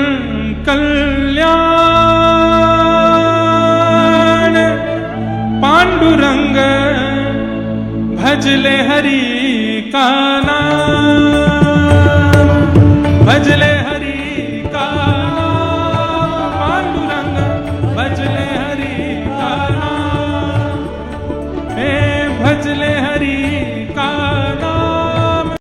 कल्याण पांडुरंग भजले हरि का नाम।